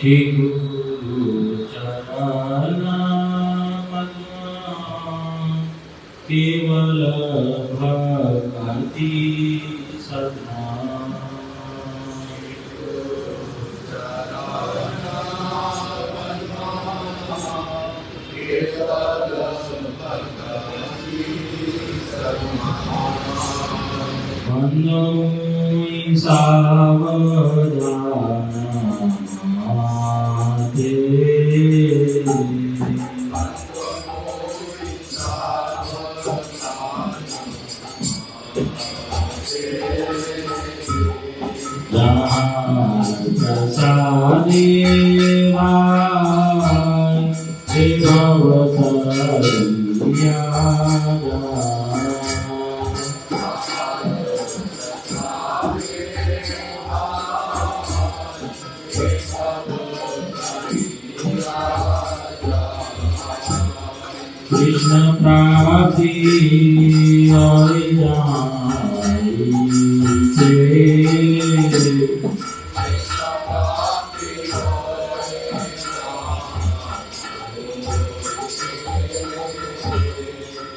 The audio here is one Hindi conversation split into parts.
श्री गुरु चरणा केवल भक्ति सदा Yeah. कृष्ण प्राप्ति और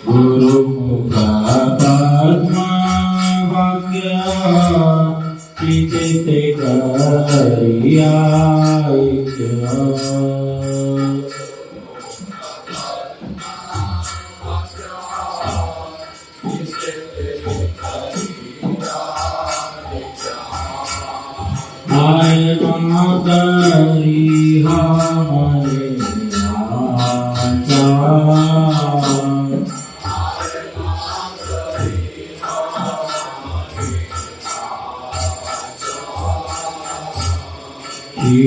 गुरु मुखा पद्मा वाक्य चिते करिया आय मातरी हमारे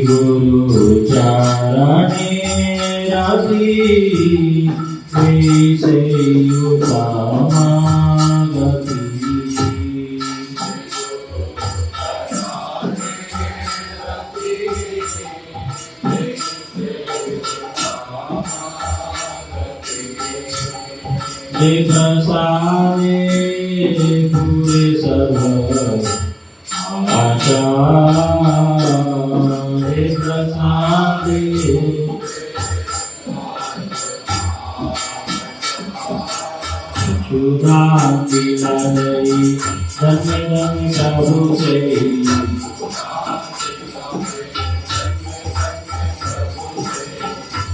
गुरु चरणे रति से गति प्रसादे पूरे सब आचार्य प्रसादे सुधांति लहरी जन्म प्रभु से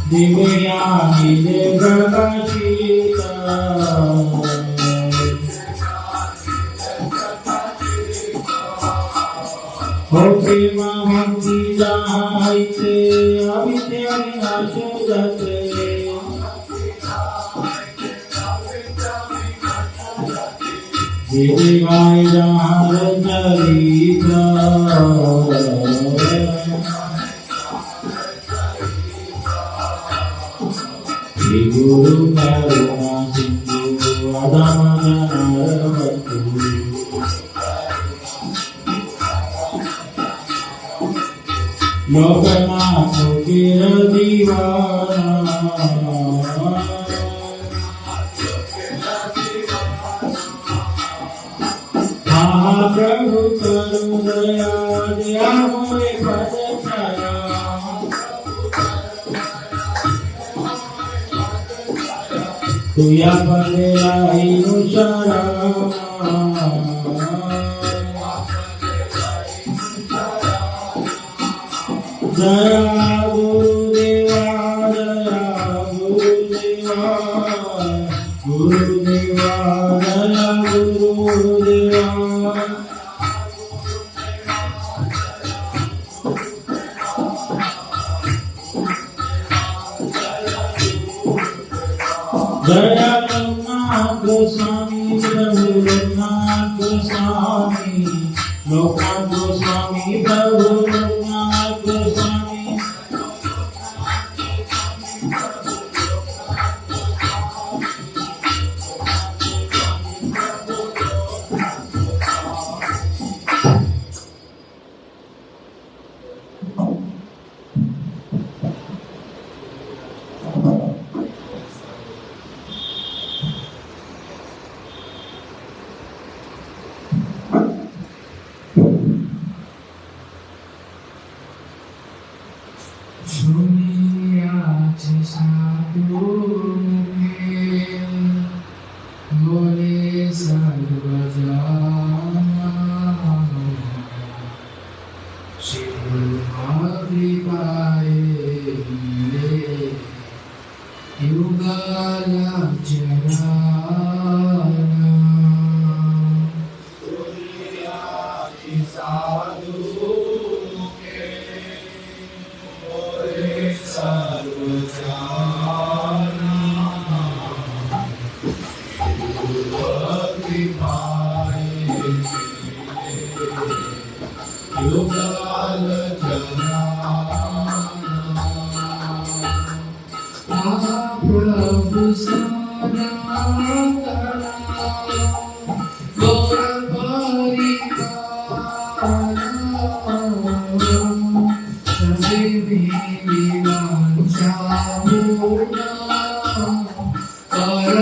दिव्यानि प्रकाशिता होते महंगी जाते अविद्या विनाश जाते दिव्याय जहार चरित्र गुरु करुणा सिंधु अधमनरवतु लोकनाथ गिर दीवाना महाप्रभु करुण दया दया मोरे पद छाया तुया पदे आई नुशरा जया गुरुदेवा जया गुरुदेवा गुरुदेवा जया गुरुदेवा जया लोकनाथ स्वामी प्रभु लोकनाथ स्वामी लोकनाथ स्वामी प्रभु लोकनाथ स्वामी Vishnu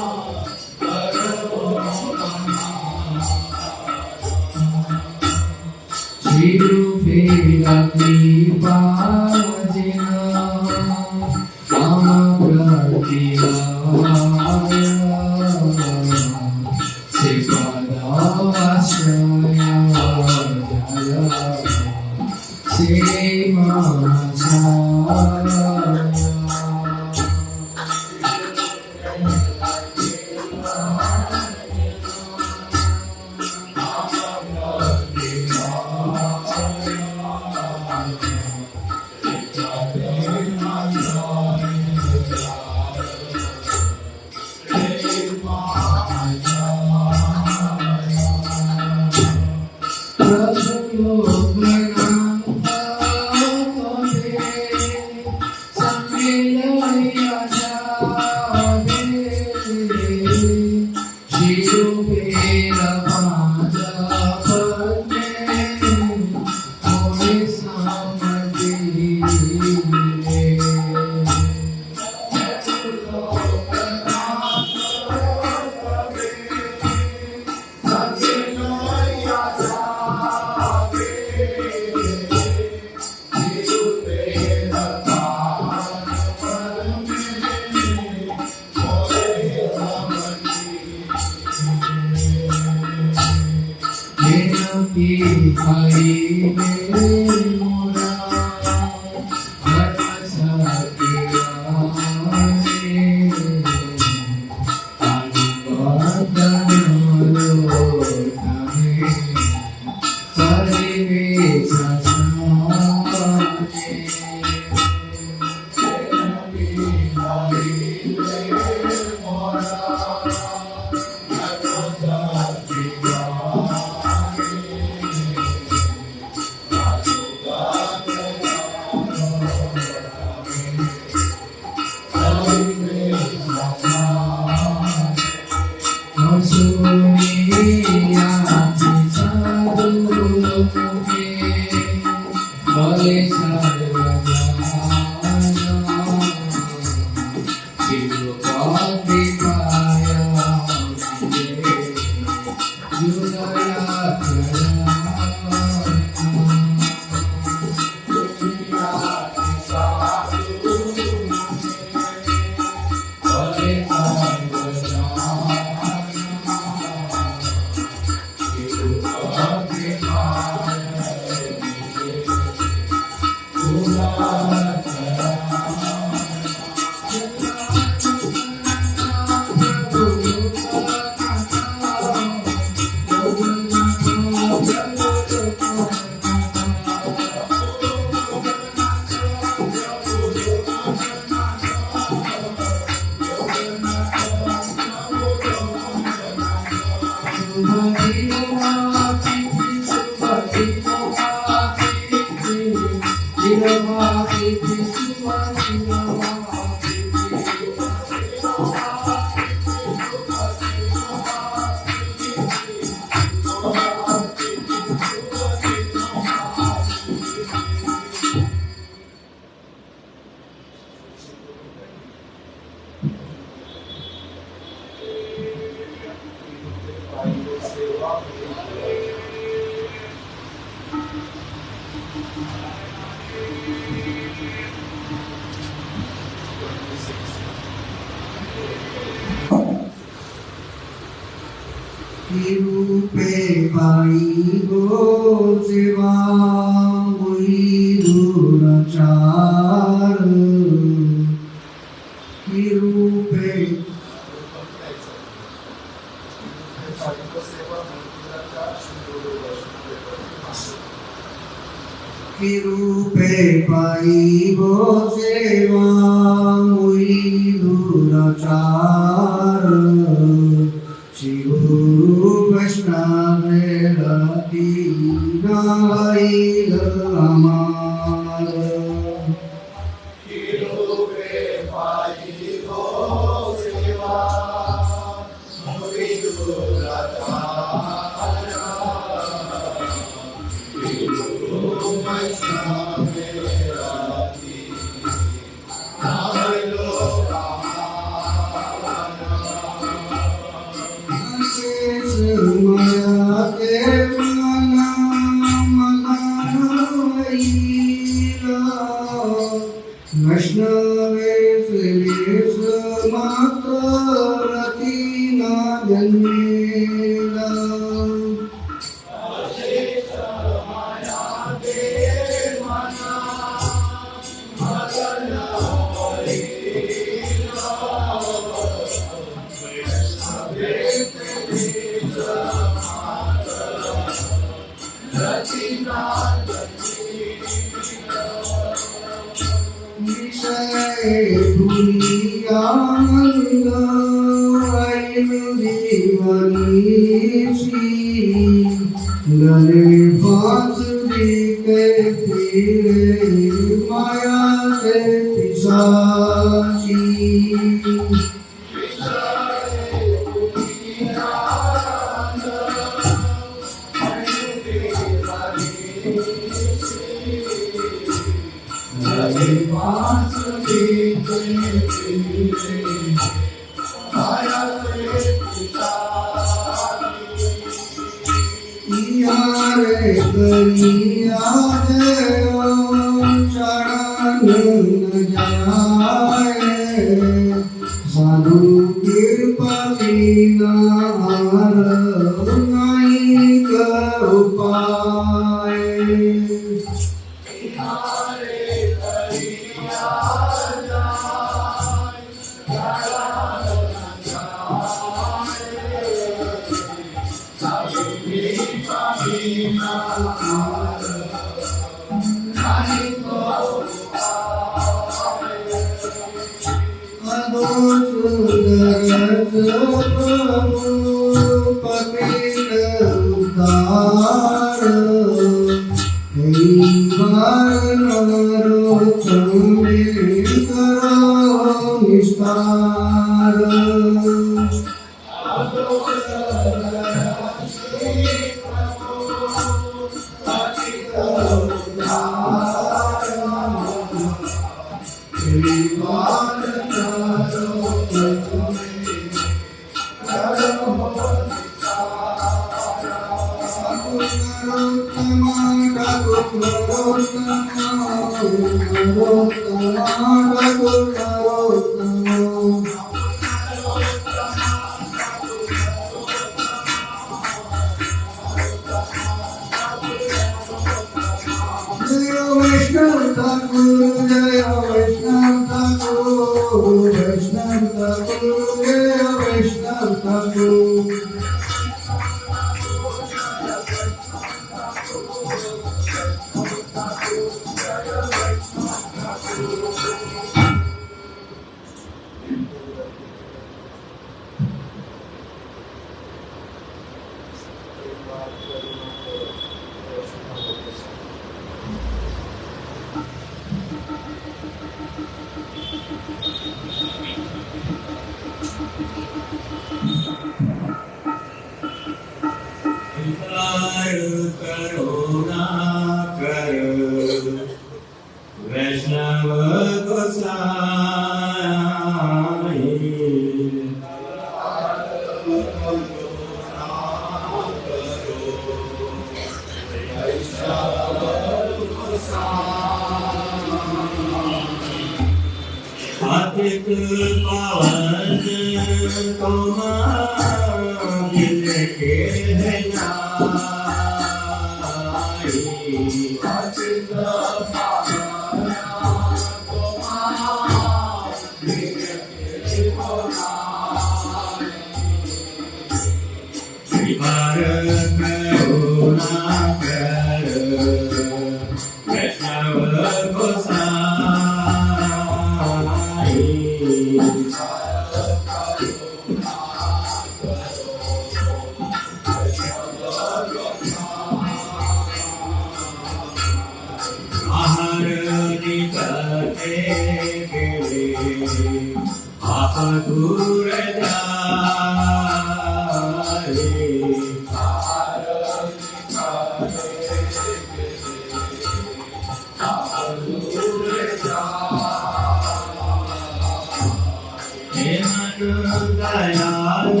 दयाल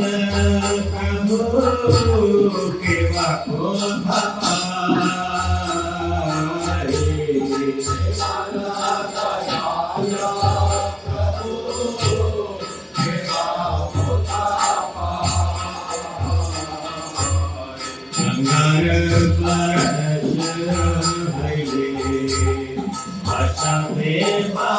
प्रभु केवा को भवाए अंगार परश हरे आशा देवा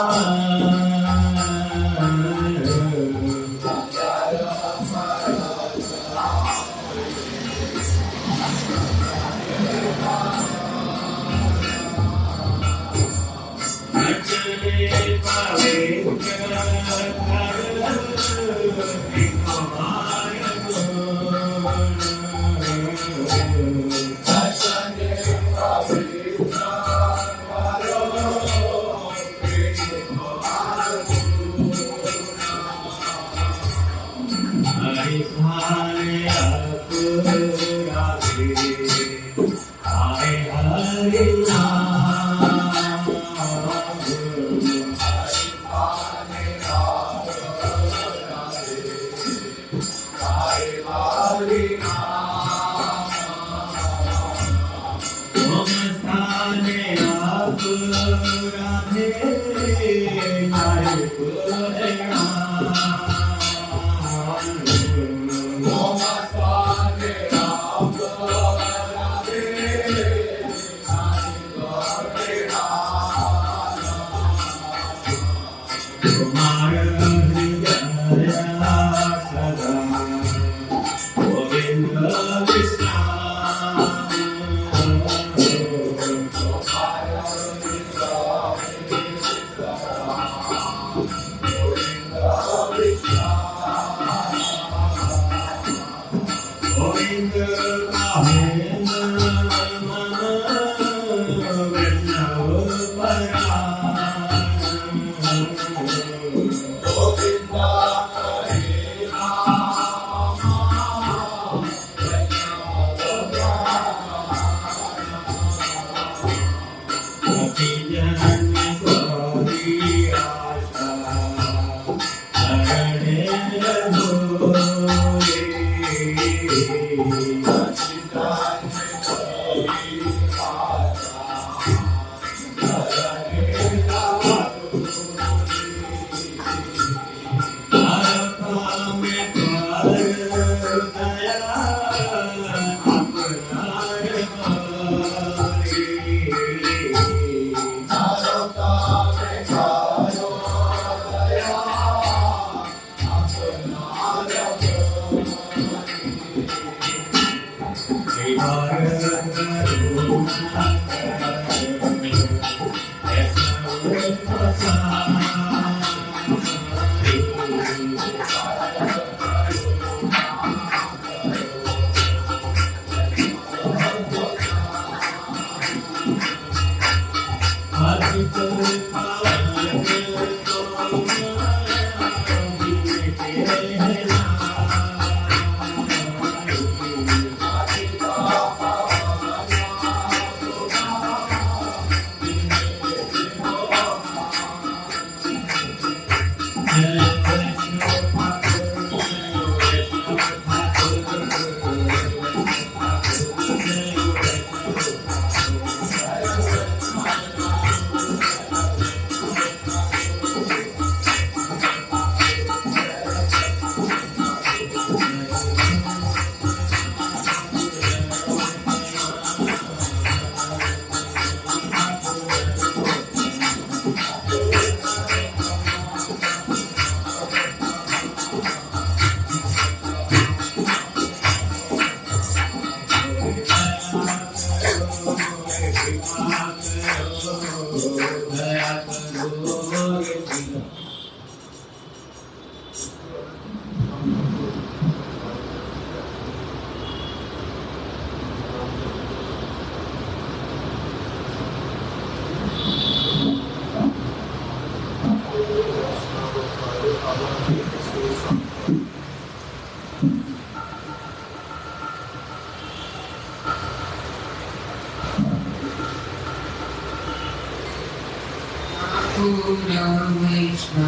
Om Namo Vishnu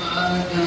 Pada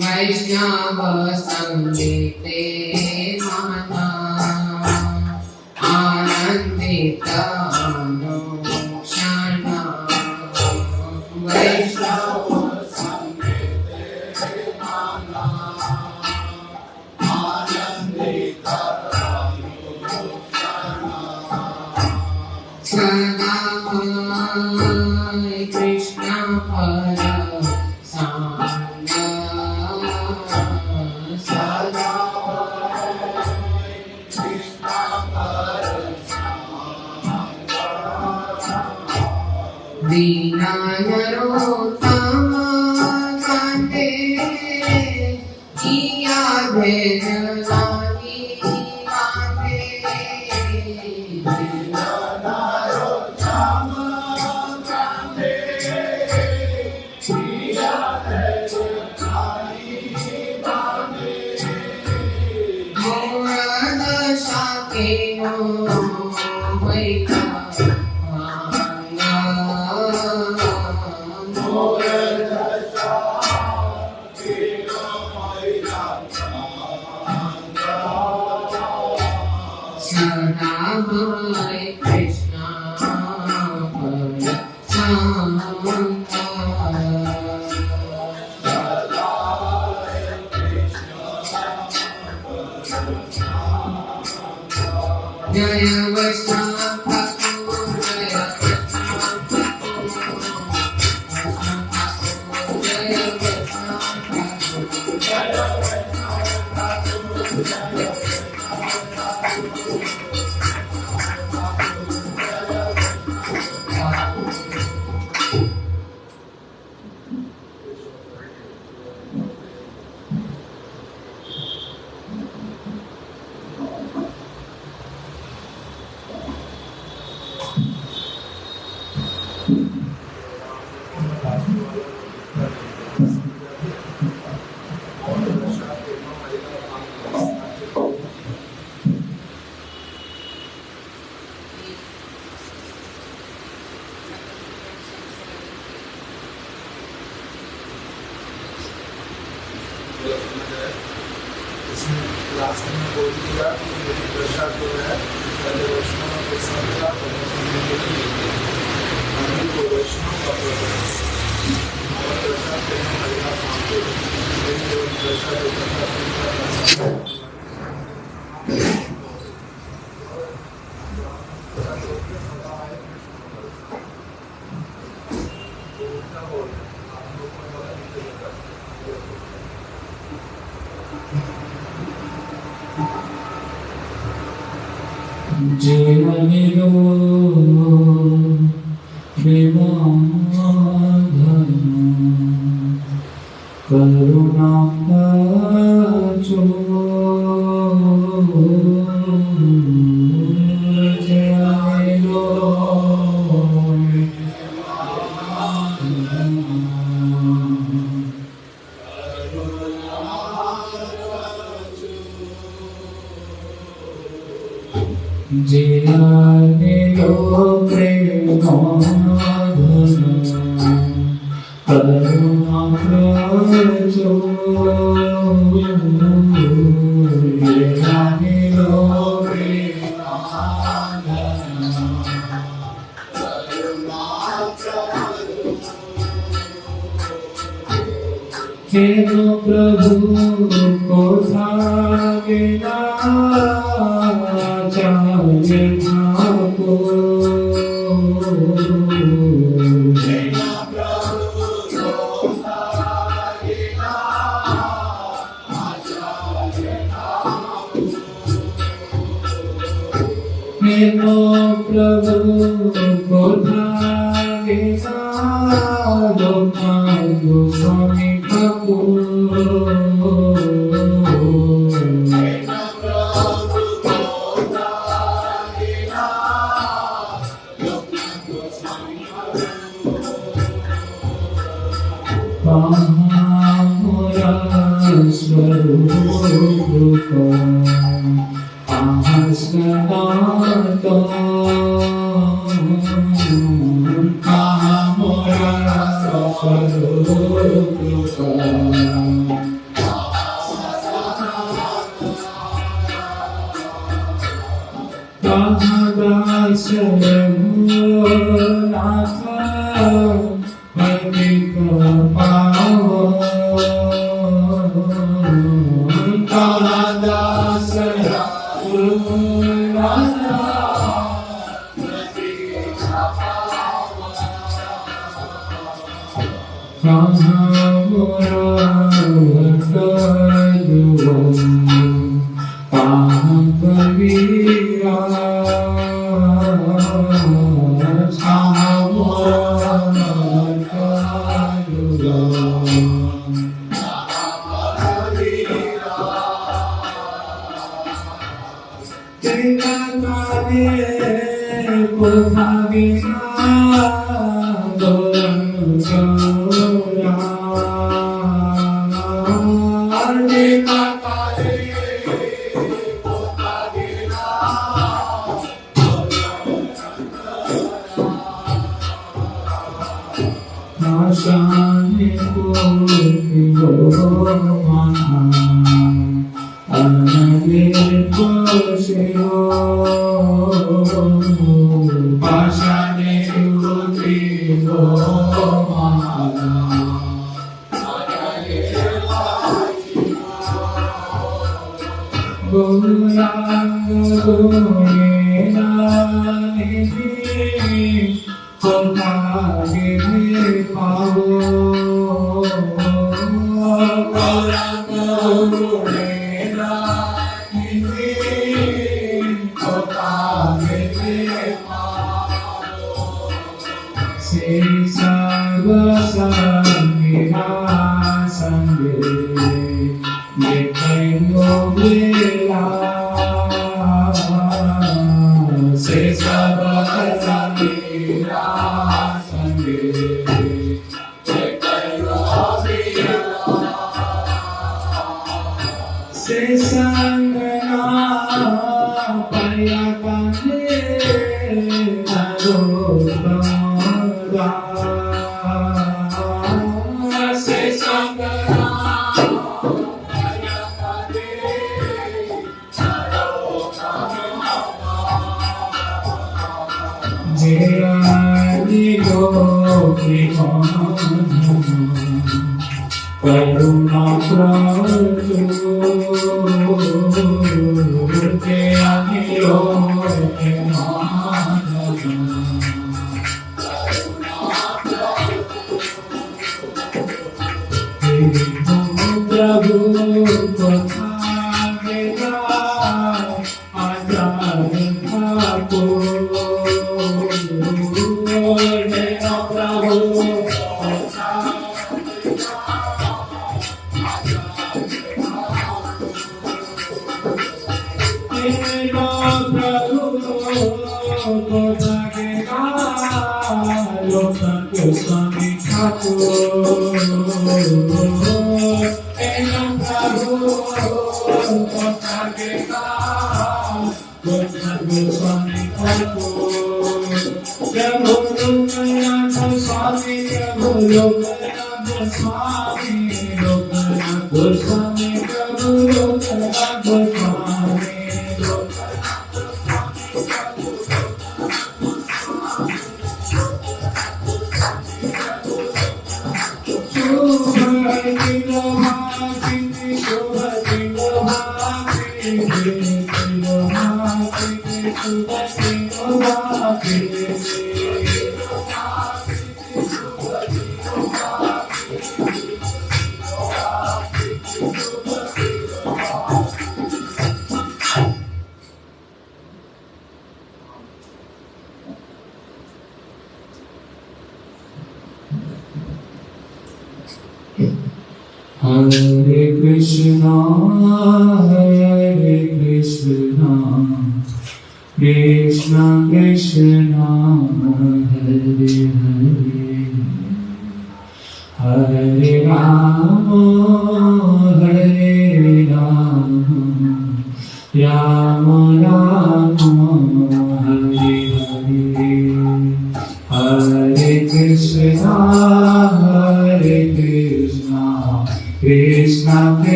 वैष्णव संगीते मना आनंदित अनुक्षण वैष्णव संगीते मना आनंदित अनुक्षण सदा कृष्ण पर दीनानरोत्तम कांते किया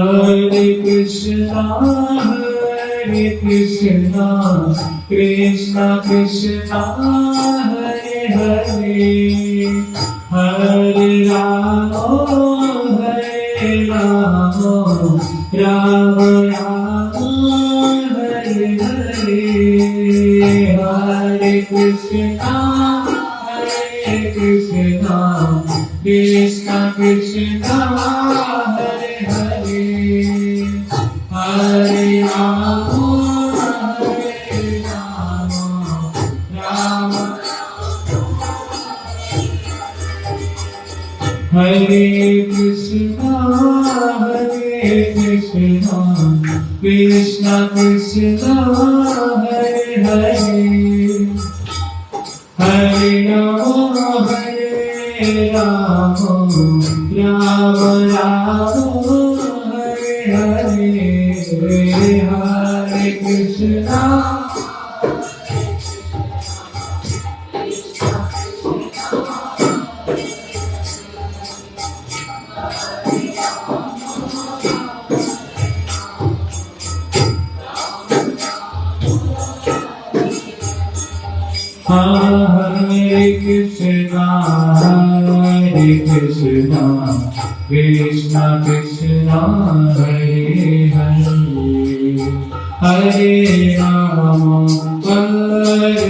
Hare Krishna, Krishna Krishna, Hare Hare, Hare Rama, Rama Rama, Hare Hare, Hare Krishna, Krishna Krishna, Hare Hare, Hare Rama, Rama Hare Krishna, Krishna Krishna, Hare Hare, Hare Rama, Rama Rama, Hare Hare, Hare Krishna. Hare Krishna, Krishna Krishna, Hare Hare, Hare Rama, Rama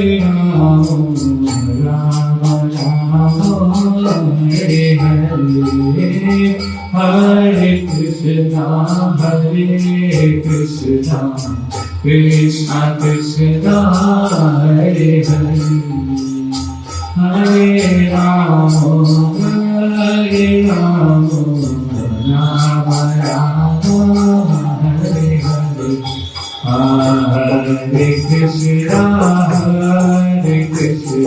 Rama, Hare Hare, Hare Krishna, Krishna Krishna, Hare Hare, Hare Rama, Rama Rama, Hare Hare, Hare Krishna, Krishna Krishna, Hare Hare, Hare Rama, Rama Rama, Hare Hare, Hare Krishna, Krishna.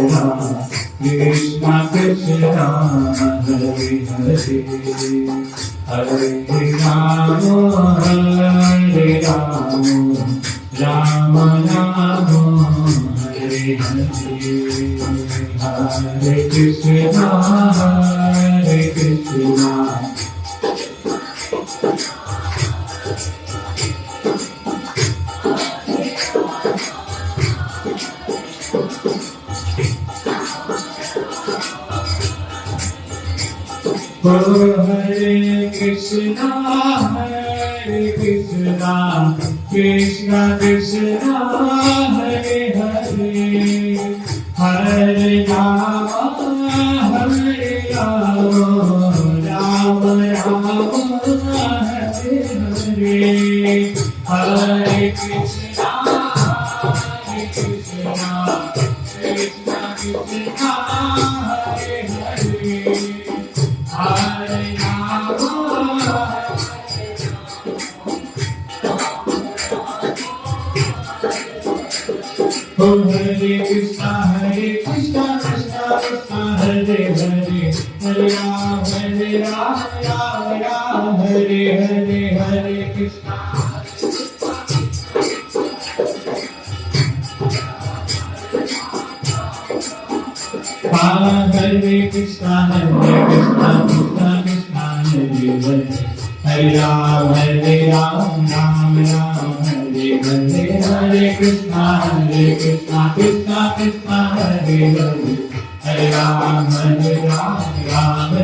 Hare Krishna, Krishna Krishna, Hare Hare, Hare Rama, Rama Rama, Hare Hare, Hare Krishna, Krishna Krishna, Hare Hare, Hare Rama, Oh Hare Krishna, Krishna Krishna, Hare Hare, Hare Rama, Rama Rama, Hare Hare, Hare Krishna. Hare Krishna, Krishna Krishna, Hare Hare, Hare Rama, Rama Rama, Hare Hare, Hare Krishna, Krishna Krishna, Hare Hare, Hare Rama, Rama Rama,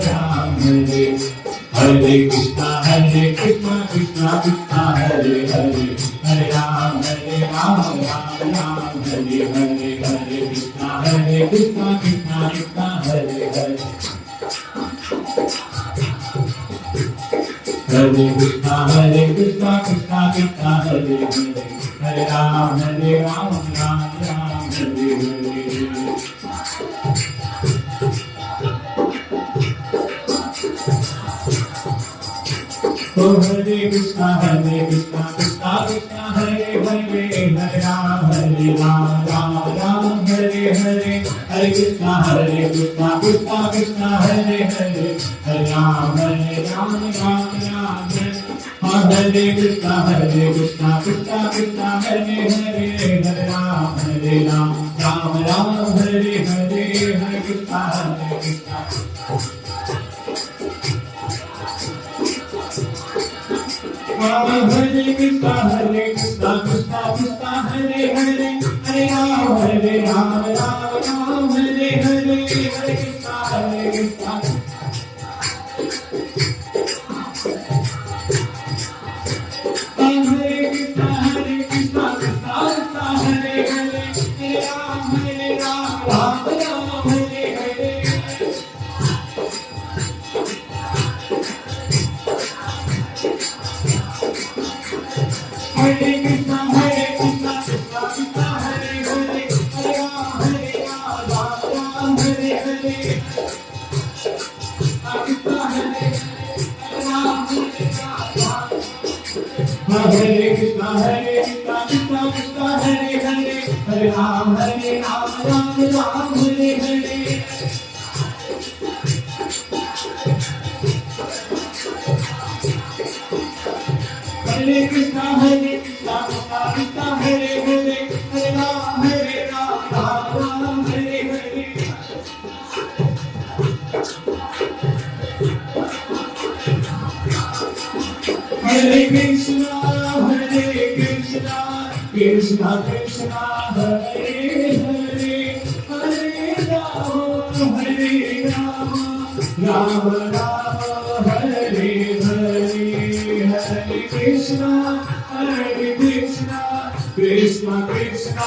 Hare Krishna, Krishna Krishna, Hare Hare, Hare Rama, Rama Rama, Hare Hare, Hare Krishna, Krishna Krishna, Hare Hare. Hare Krishna, Krishna Krishna, Hare Hare, Hare Rama, Rama Rama, Hare Hare. Oh Hare Krishna, Krishna Krishna, Hare Hare, Hare Rama, Rama Rama, Hare Hare, Hare Krishna, Krishna Krishna, Hare Hare, Hare Rama, Rama Rama, Hare Krishna, Krishna Krishna, Hare Hare, Hare Rama, Rama Rama, Hare Hare, Hare Krishna, Krishna. Hare Krishna Krishna Krishna Hare Hare Hare Ram Ram Ram Hare Hare Hare Krishna Krishna Hare Krishna Krishna Krishna Hare Hare Hare Ram Ram Ram Hare Hare Hare Krishna Krishna Krishna Hare Hare Hare Ram Ram Hare Hare Krishna Hare Ram Hare Krishna Krishna Krishna Hare Hare Hare Ram Ram Ram Hare Hare Hare Krishna Krishna Krishna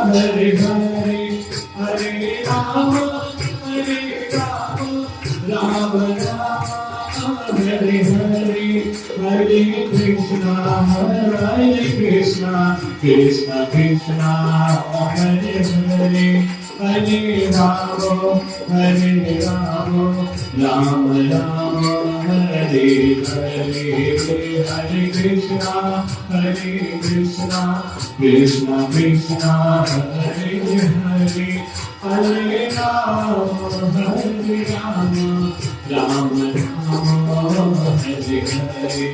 Hare Hare Hare Ram Ram Hare Hare Hare Krishna Krishna Krishna Hare Hare Hare Ram Ram Ram Hare Hare Hare Krishna Krishna Krishna Hare Hare Hare Ram Ram Hare Hare Hare Krishna Krishna Krishna Hare Hare Hare Ram Ram Hare Hare Hare Krishna Krishna Krishna Hare Hare Hare Ram Ram Hare Hare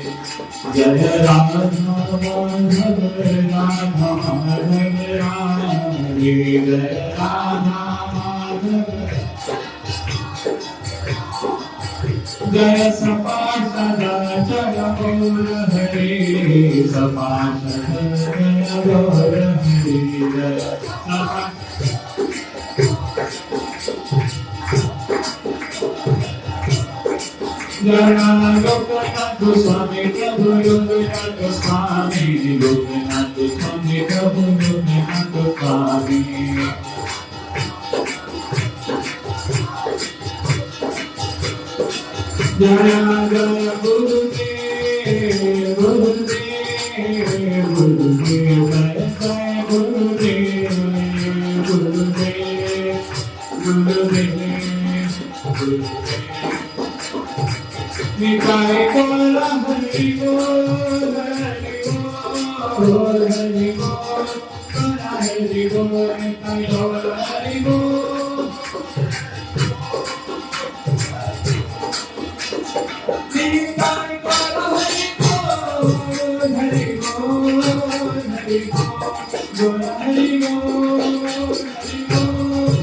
Jaya Radha Madhava Radha Madhava Jaya Radha Madhava Jaya Sapasada Jaya Gaura Hare Sapasada Jaya Gaura Hare Jaya Jaya Lokanath Swami Prabhu Yoginath Swami Yoginath Swami Prabhu Yoginath Swami Jaya Jaya Gurudev Gurudev Gurudev Jaya Gurudev Gurudev Gurudev Nitai Kola Hari Bol Hari Bol Hari Bol Hari Bol Nitai Kola Hari Bol Nitai Kola Hari Bol Hari Bol Hari Bol Hari Bol Hari Bol Hari Bol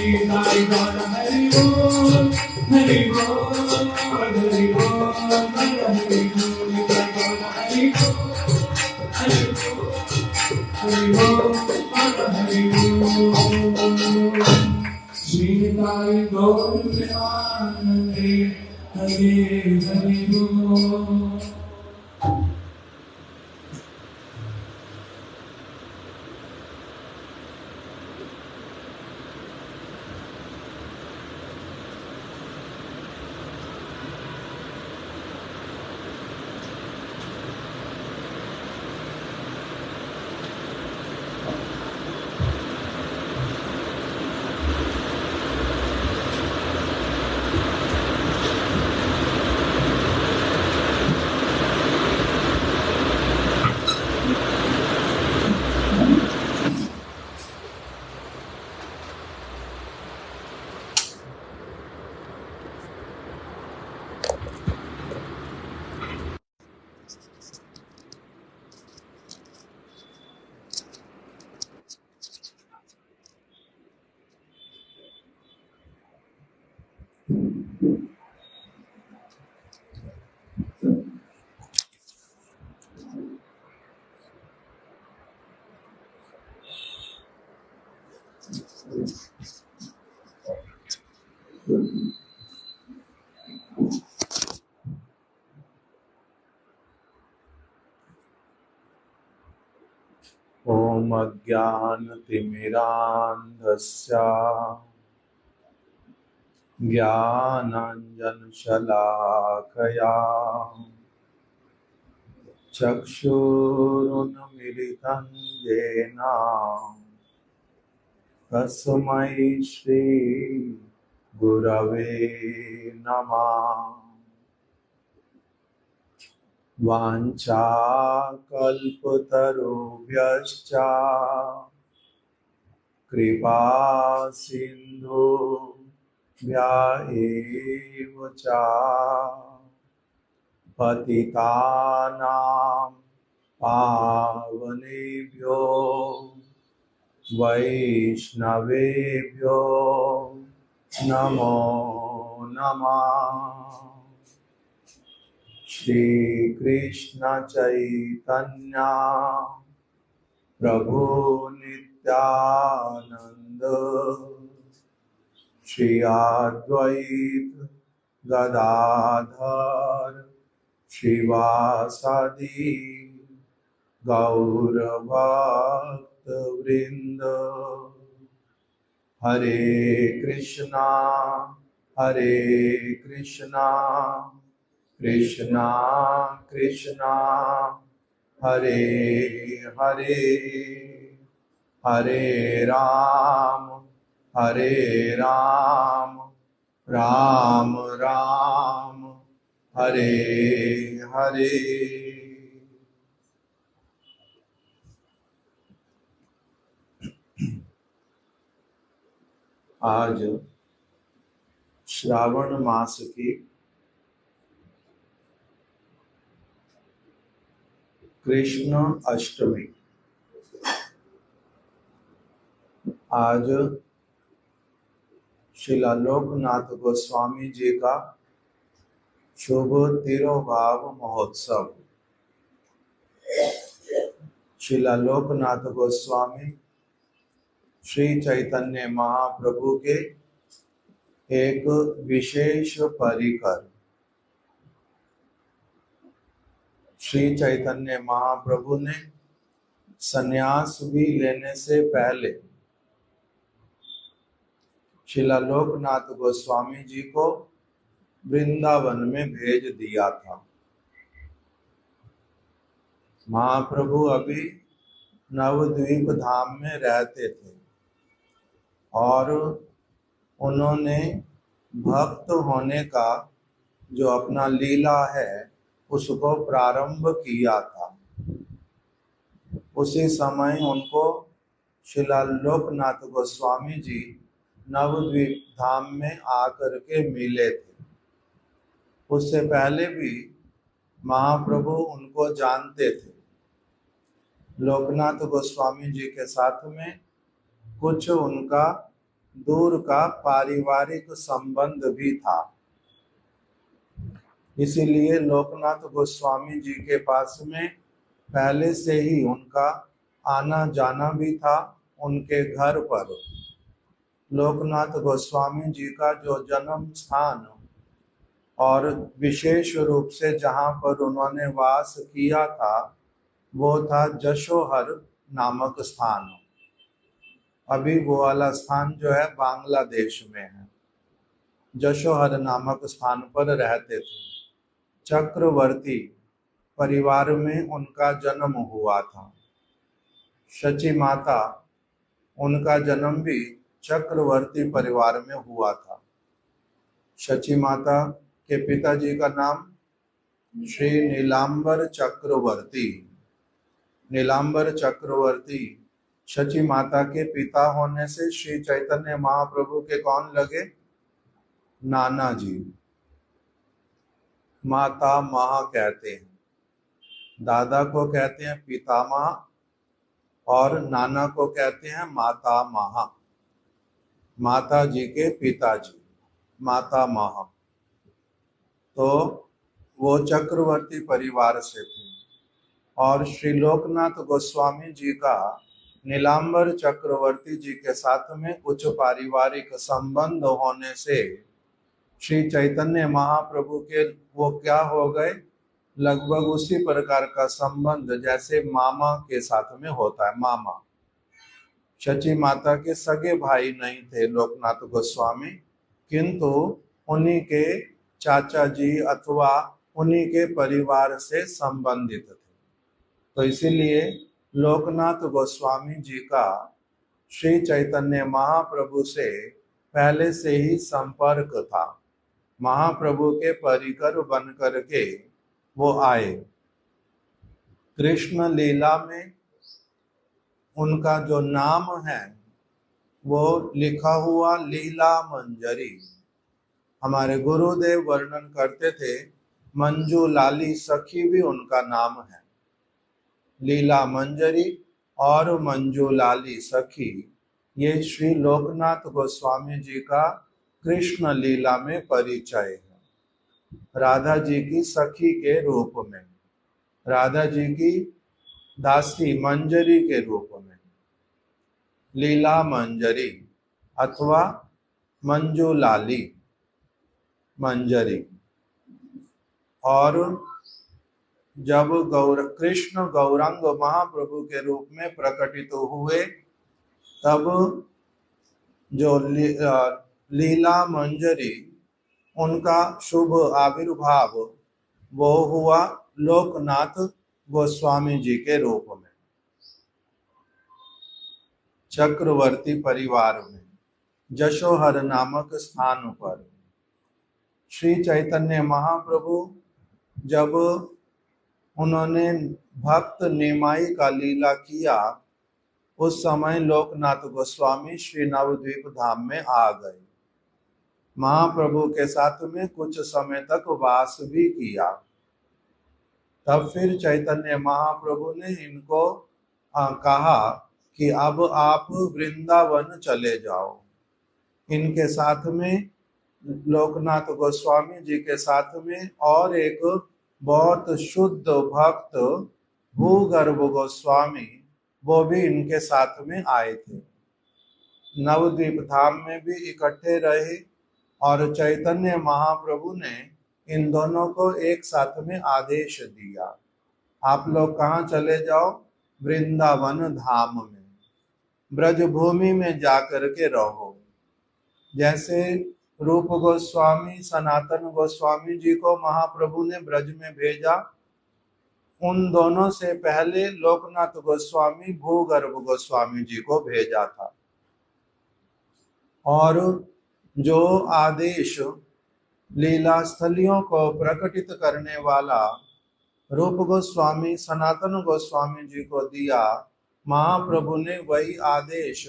Nitai Kola Hari Bol Hari Bol Hari Bol Hari Bol Nitai Kola Hari Bol Hari Bol Hari Bol Shri Nitai Gaur Premanande Hare Hare Bol ॐ अज्ञानतिमिरान्धस्य ज्ञानाञ्जनशलाकया चक्षुरुन्मीलितं येन तस्मै श्रीगुरवे नमः। वाञ्छाकल्पतरुभ्यश्च कृपा सिन्धुभ्य एव च पतितानां पावनेभ्यो वैष्णवेभ्यो नमो नमः। श्री कृष्ण चैतन्य प्रभु नित्यानंद श्री अद्वैत गदाधर श्रीवासादि गौर भक्त वृंद। हरे कृष्णा कृष्णा कृष्णा हरे हरे, हरे राम राम राम हरे हरे। आज श्रावण मास की कृष्ण अष्टमी। आज श्रीला लोकनाथ गोस्वामी जी का शुभ तिरुभाव महोत्सव। श्रीला लोकनाथ गोस्वामी श्री चैतन्य महाप्रभु के एक विशेष परिकर। श्री चैतन्य महाप्रभु ने संन्यास भी लेने से पहले श्रीला लोकनाथ गोस्वामी जी को वृंदावन में भेज दिया था। महाप्रभु अभी नवद्वीप धाम में रहते थे और उन्होंने भक्त होने का जो अपना लीला है उसको प्रारंभ किया था। उसी समय उनको श्रीला लोकनाथ गोस्वामी जी नवद्वीप धाम में आकर के मिले थे। उससे पहले भी महाप्रभु उनको जानते थे। लोकनाथ गोस्वामी जी के साथ में कुछ उनका दूर का पारिवारिक संबंध भी था, इसीलिए लोकनाथ गोस्वामी जी के पास में पहले से ही उनका आना जाना भी था। उनके घर पर लोकनाथ गोस्वामी जी का जो जन्म स्थान और विशेष रूप से जहाँ पर उन्होंने वास किया था वो था जशोहर नामक स्थान। अभी वो वाला स्थान जो है बांग्लादेश में है। जशोहर नामक स्थान पर रहते थे। चक्रवर्ती परिवार में उनका जन्म हुआ था। शची माता, उनका जन्म भी चक्रवर्ती परिवार में हुआ था। शची माता के पिताजी का नाम श्री नीलांबर चक्रवर्ती। नीलांबर चक्रवर्ती शची माता के पिता होने से श्री चैतन्य महाप्रभु के कौन लगे? नाना जी। माता महा कहते हैं, दादा को कहते हैं पितामह और नाना को कहते हैं माता महा। माता जी के पिताजी माता महा। तो वो चक्रवर्ती परिवार से थे और श्री लोकनाथ गोस्वामी जी का नीलांबर चक्रवर्ती जी के साथ में कुछ पारिवारिक संबंध होने से श्री चैतन्य महाप्रभु के वो क्या हो गए, लगभग उसी प्रकार का संबंध जैसे मामा के साथ में होता है। मामा शची माता के सगे भाई नहीं थे लोकनाथ गोस्वामी, किंतु उन्हीं के चाचा जी अथवा उन्हीं के परिवार से संबंधित थे। तो इसीलिए लोकनाथ गोस्वामी जी का श्री चैतन्य महाप्रभु से पहले से ही संपर्क था। महाप्रभु के परिकर बन करके वो आए। कृष्ण लीला में उनका जो नाम है वो लिखा हुआ लीला मंजरी। हमारे गुरुदेव वर्णन करते थे, मंजू लाली सखी भी उनका नाम है। लीला मंजरी और मंजू लाली सखी, ये श्री लोकनाथ गोस्वामी जी का कृष्ण लीला में परिचय है। राधा जी की सखी के रूप में, राधा जी की दासी मंजरी के रूप में, लीला मंजरी अथवा मंजू लाली मंजरी। और जब कृष्ण गौरांग महाप्रभु के रूप में प्रकटित हुए, तब जो लीला मंजरी उनका शुभ आविर्भाव वो हुआ लोकनाथ गोस्वामी जी के रूप में, चक्रवर्ती परिवार में, जशोहर नामक स्थान पर। श्री चैतन्य महाप्रभु जब उन्होंने भक्त निमाई का लीला किया, उस समय लोकनाथ गोस्वामी श्री नवद्वीप धाम में आ गए। महाप्रभु के साथ में कुछ समय तक वास भी किया। तब फिर चैतन्य महाप्रभु ने इनको कहा कि अब आप वृंदावन चले जाओ। इनके साथ में, लोकनाथ गोस्वामी जी के साथ में और एक बहुत शुद्ध भक्त भूगर्भ गोस्वामी, वो भी इनके साथ में आए थे। नवद्वीप धाम में भी इकट्ठे रहे और चैतन्य महाप्रभु ने इन दोनों को एक साथ में आदेश दिया, आप लोग कहाँ चले जाओ, वृंदावन धाम में, ब्रजभूमि में जाकर के रहो। जैसे रूप गोस्वामी सनातन गोस्वामी जी को महाप्रभु ने ब्रज में भेजा, उन दोनों से पहले लोकनाथ गोस्वामी भूगर्भ गोस्वामी जी को भेजा था। और जो आदेश लीला स्थलियों को प्रकटित करने वाला रूप गोस्वामी सनातन गोस्वामी जी को दिया, महाप्रभु ने वही आदेश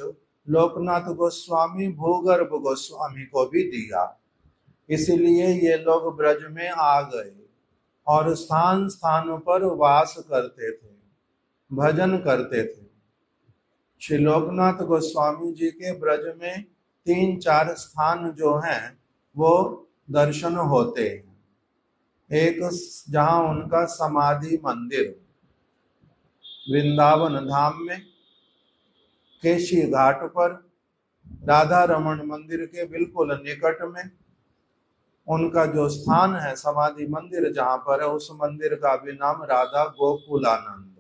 लोकनाथ गोस्वामी भूगर्भ गोस्वामी को भी दिया। इसलिए ये लोग ब्रज में आ गए और स्थान स्थान पर वास करते थे, भजन करते थे। श्री लोकनाथ गोस्वामी जी के ब्रज में 3-4 स्थान जो हैं वो दर्शन होते हैं। एक जहां उनका समाधि मंदिर वृंदावन धाम में, केशी घाट पर राधा रमन मंदिर के बिल्कुल निकट में उनका जो स्थान है समाधि मंदिर जहां पर है, उस मंदिर का भी नाम राधा गोकुलानंद।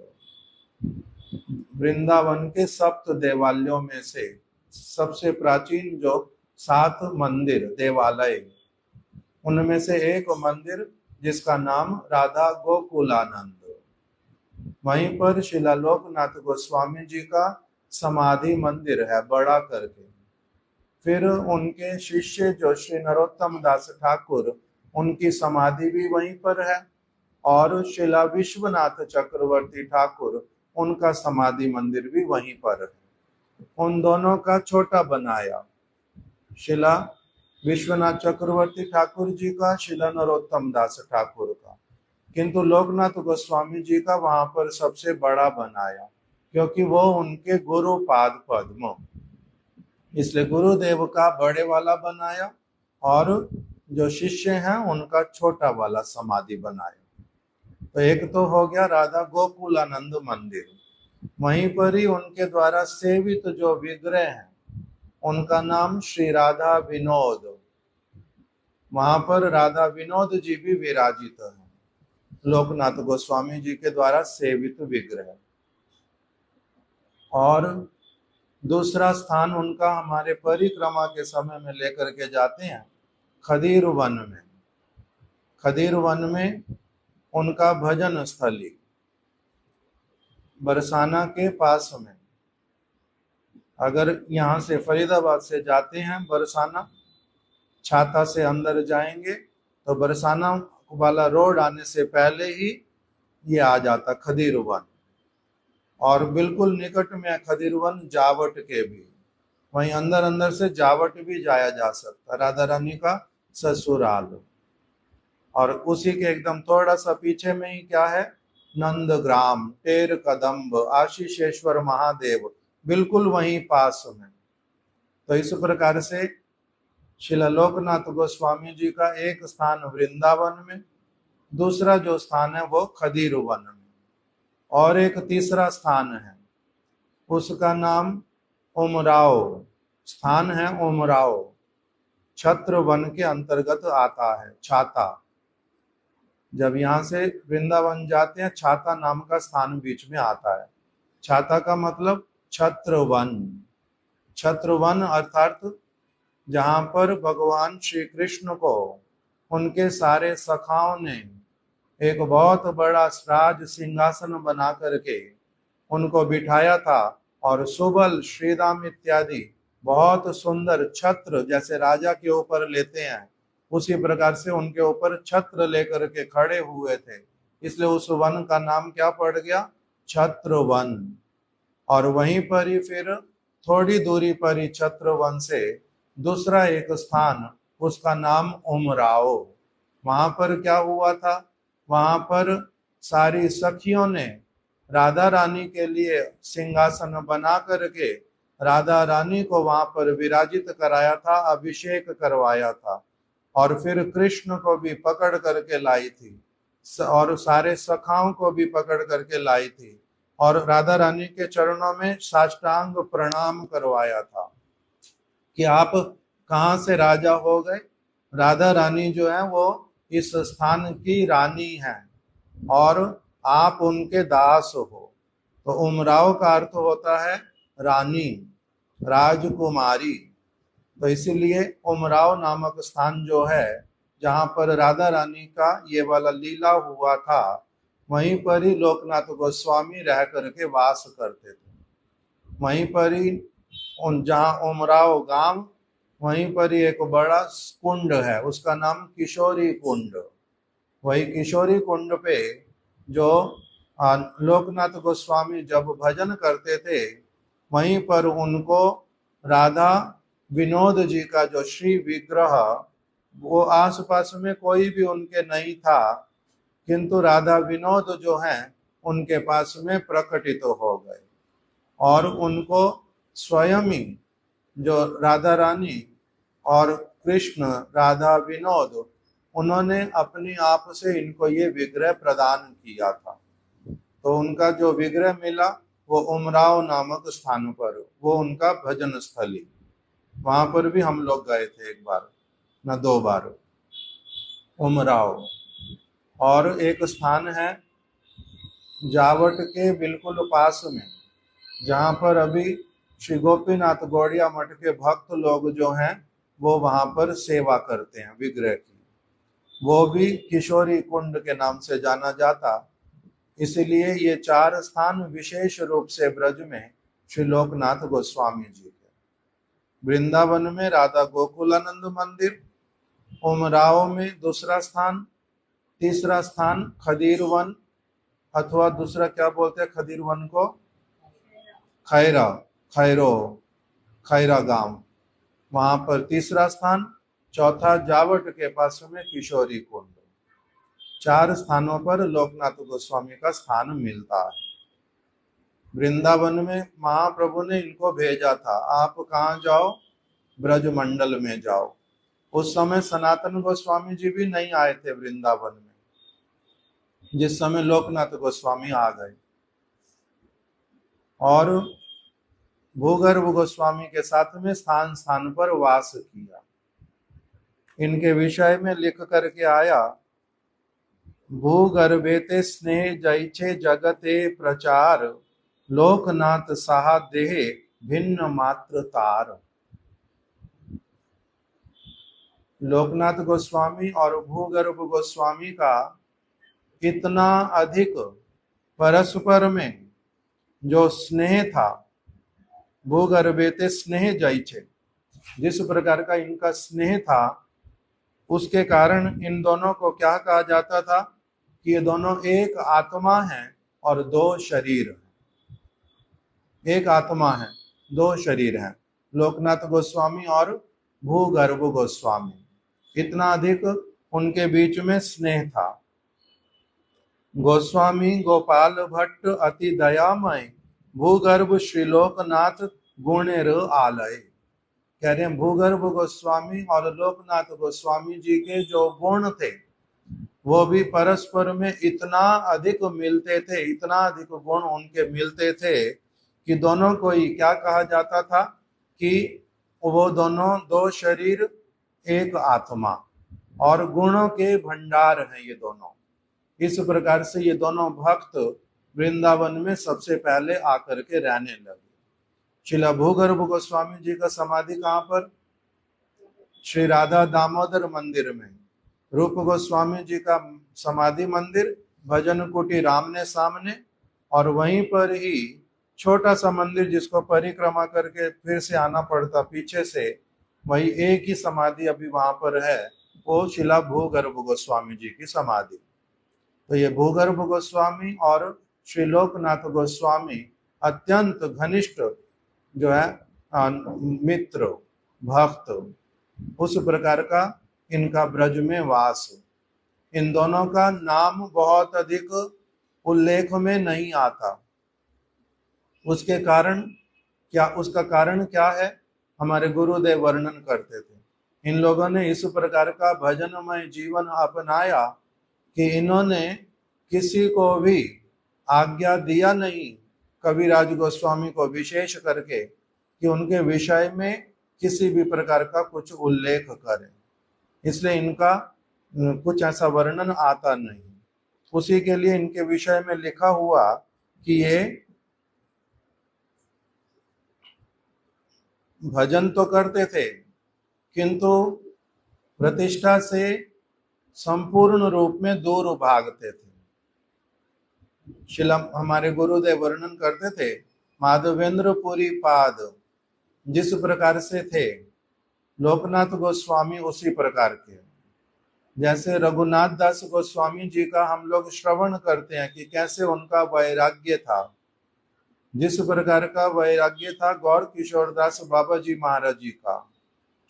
वृंदावन के 7 देवालयों में से सबसे प्राचीन जो 7 मंदिर देवालय, उनमें से एक मंदिर जिसका नाम राधा गोकुलानंद, वहीं पर शिला लोकनाथ गोस्वामी जी का समाधि मंदिर है बड़ा करके। फिर उनके शिष्य जो श्री नरोत्तम दास ठाकुर, उनकी समाधि भी वहीं पर है। और शिला विश्वनाथ चक्रवर्ती ठाकुर, उनका समाधि मंदिर भी वहीं पर है। उन दोनों का छोटा बनाया, शिला विश्वनाथ चक्रवर्ती ठाकुर जी का, शिला नरोत्तम दास ठाकुर का, किंतु लोकनाथ गोस्वामी जी का वहां पर सबसे बड़ा बनाया, क्योंकि वो उनके गुरु पाद पद्म, इसलिए गुरुदेव का बड़े वाला बनाया और जो शिष्य हैं उनका छोटा वाला समाधि बनाया। तो एक तो हो गया राधा गोकुलानंद मंदिर, वहीं पर ही उनके द्वारा सेवित जो विग्रह हैं उनका नाम श्री राधा विनोद, वहां पर राधा विनोद जी भी विराजित हैं, लोकनाथ गोस्वामी जी के द्वारा सेवित विग्रह। और दूसरा स्थान उनका हमारे परिक्रमा के समय में लेकर के जाते हैं खदीर वन में। खदीर वन में उनका भजन स्थली बरसाना के पास में। अगर यहाँ से फरीदाबाद से जाते हैं बरसाना, छाता से अंदर जाएंगे तो बरसाना वाला रोड आने से पहले ही ये आ जाता खदीर वन। और बिल्कुल निकट में खदीर वन जावट के भी, वहीं अंदर अंदर से जावट भी जाया जा सकता, राधा रानी का ससुराल। और उसी के एकदम थोड़ा सा पीछे में ही क्या है, नंदग्राम, टेर कदम्ब, आशीषेश्वर महादेव, बिल्कुल वहीं पास में। तो इस प्रकार से श्रील लोकनाथ गोस्वामी जी का एक स्थान वृंदावन में, दूसरा जो स्थान है वो खदीर वन में, और एक तीसरा स्थान है उसका नाम उमराव स्थान है। उमराव छत्र वन के अंतर्गत आता है। छाता, जब यहाँ से वृंदावन जाते हैं छाता नाम का स्थान बीच में आता है। छाता का मतलब छत्र वन। छत्र वन अर्थात जहाँ पर भगवान श्री कृष्ण को उनके सारे सखाओं ने एक बहुत बड़ा राज सिंहासन बना करके उनको बिठाया था, और सुबल, श्रीदाम इत्यादि बहुत सुंदर छत्र जैसे राजा के ऊपर लेते हैं, उसी प्रकार से उनके ऊपर छत्र लेकर के खड़े हुए थे, इसलिए उस वन का नाम क्या पड़ गया, छत्र वन। और वहीं पर ही फिर थोड़ी दूरी पर ही छत्र वन से दूसरा एक स्थान, उसका नाम उमराव। वहां पर क्या हुआ था, वहां पर सारी सखियों ने राधा रानी के लिए सिंहासन बना करके राधा रानी को वहां पर विराजित कराया था, अभिषेक करवाया था, और फिर कृष्ण को भी पकड़ करके लाई थी और सारे सखाओं को भी पकड़ करके लाई थी, और राधा रानी के चरणों में साष्टांग प्रणाम करवाया था कि आप कहाँ से राजा हो गए। राधा रानी जो है वो इस स्थान की रानी है और आप उनके दास हो। तो उमराव का अर्थ होता है रानी, राजकुमारी। तो इसीलिए उमराव नामक स्थान जो है, जहाँ पर राधा रानी का ये वाला लीला हुआ था, वहीं पर ही लोकनाथ गोस्वामी रह करके वास करते थे। वहीं पर ही जहाँ उमराव गांव, वहीं पर ही एक बड़ा कुंड है, उसका नाम किशोरी कुंड। वही किशोरी कुंड पे जो लोकनाथ गोस्वामी जब भजन करते थे, वहीं पर उनको राधा विनोद जी का जो श्री विग्रह, वो आसपास में कोई भी उनके नहीं था, किंतु राधा विनोद जो हैं उनके पास में प्रकटित हो गए, और उनको स्वयं ही जो राधा रानी और कृष्ण राधा विनोद, उन्होंने अपने आप से इनको ये विग्रह प्रदान किया था। तो उनका जो विग्रह मिला वो उमराव नामक स्थान पर, वो उनका भजन स्थली, वहां पर भी हम लोग गए थे एक बार न दो बार, उमराव। और एक स्थान है जावट के बिल्कुल पास में, जहाँ पर अभी श्री गोपीनाथ गौड़िया मठ के भक्त लोग जो हैं वो वहां पर सेवा करते हैं विग्रह की, वो भी किशोरी कुंड के नाम से जाना जाता। इसलिए ये चार स्थान विशेष रूप से ब्रज में श्री लोकनाथ गोस्वामी जी के। वृंदावन में राधा गोकुलानंद मंदिर, उमराव में दूसरा स्थान, तीसरा स्थान खदीर वन, अथवा दूसरा क्या बोलते हैं खदीर वन को, खैरा, खैरा गांव, वहां पर तीसरा स्थान, चौथा जावट के पास में किशोरी कुंड। चार स्थानों पर लोकनाथ गोस्वामी का स्थान मिलता है। वृंदावन में महाप्रभु ने इनको भेजा था, आप कहाँ जाओ, ब्रज मंडल में जाओ। उस समय सनातन गोस्वामी जी भी नहीं आए थे वृंदावन में, जिस समय लोकनाथ गोस्वामी आ गए, और भूगर्भ गोस्वामी के साथ में स्थान स्थान पर वास किया। इनके विषय में लिख करके आया, भूगर्भेते स्नेह जैचे जगते प्रचार, लोकनाथ साहा देह भिन्न मात्र तार। लोकनाथ गोस्वामी और भूगर्भ गोस्वामी का इतना अधिक परस्पर में जो स्नेह था, भूगर्भेते स्नेह जैचे, जिस प्रकार का इनका स्नेह था, उसके कारण इन दोनों को क्या कहा जाता था कि ये दोनों एक आत्मा हैं और दो शरीर हैं। एक आत्मा है, दो शरीर हैं, लोकनाथ गोस्वामी और भूगर्भ गोस्वामी। इतना अधिक उनके बीच में स्नेह था। गोस्वामी गोपाल भट्ट अति दयामय, भूगर्भ श्रीलोकनाथ गुणेर आलय। कह रहे हैं भूगर्भ गोस्वामी और लोकनाथ गोस्वामी जी के जो गुण थे वो भी परस्पर में इतना अधिक मिलते थे, इतना अधिक गुण उनके मिलते थे कि दोनों को ही क्या कहा जाता था कि वो दोनों दो शरीर एक आत्मा और गुणों के भंडार हैं ये दोनों। इस प्रकार से ये दोनों भक्त वृंदावन में सबसे पहले आकर के रहने लगे। श्रीला भूगर्भ गोस्वामी जी का समाधि कहाँ पर? श्री राधा दामोदर मंदिर में। रूप गोस्वामी जी का समाधि मंदिर भजन कुटी रामने सामने, और वहीं पर ही छोटा सा मंदिर जिसको परिक्रमा करके फिर से आना पड़ता पीछे से, वही एक ही समाधि अभी वहां पर है, वो शिला भूगर्भ गोस्वामी जी की समाधि। तो ये भूगर्भ गोस्वामी और श्री लोकनाथ गोस्वामी अत्यंत घनिष्ठ जो है मित्र भक्त, उस प्रकार का इनका ब्रज में वास। इन दोनों का नाम बहुत अधिक उल्लेख में नहीं आता। उसके कारण क्या, उसका कारण क्या है? हमारे गुरुदेव वर्णन करते थे। इन लोगों ने इस प्रकार का भजनमय जीवन अपनाया कि इन्होंने किसी को भी आज्ञा दिया नहीं, कविराज गोस्वामी को विशेष करके, कि उनके विषय में किसी भी प्रकार का कुछ उल्लेख करें। इसलिए इनका कुछ ऐसा वर्णन आता नहीं। उसी के लिए इनके विषय में लिखा हुआ कि ये भजन तो करते थे किंतु प्रतिष्ठा से संपूर्ण रूप में दूर भागते थे। शिला हमारे गुरुदेव वर्णन करते थे, माधवेंद्र पुरी पाद जिस प्रकार से थे, लोकनाथ गोस्वामी उसी प्रकार के। जैसे रघुनाथ दास गोस्वामी जी का हम लोग श्रवण करते हैं कि कैसे उनका वैराग्य था, जिस प्रकार का वैराग्य था गौर किशोर दास बाबा जी महाराज जी का,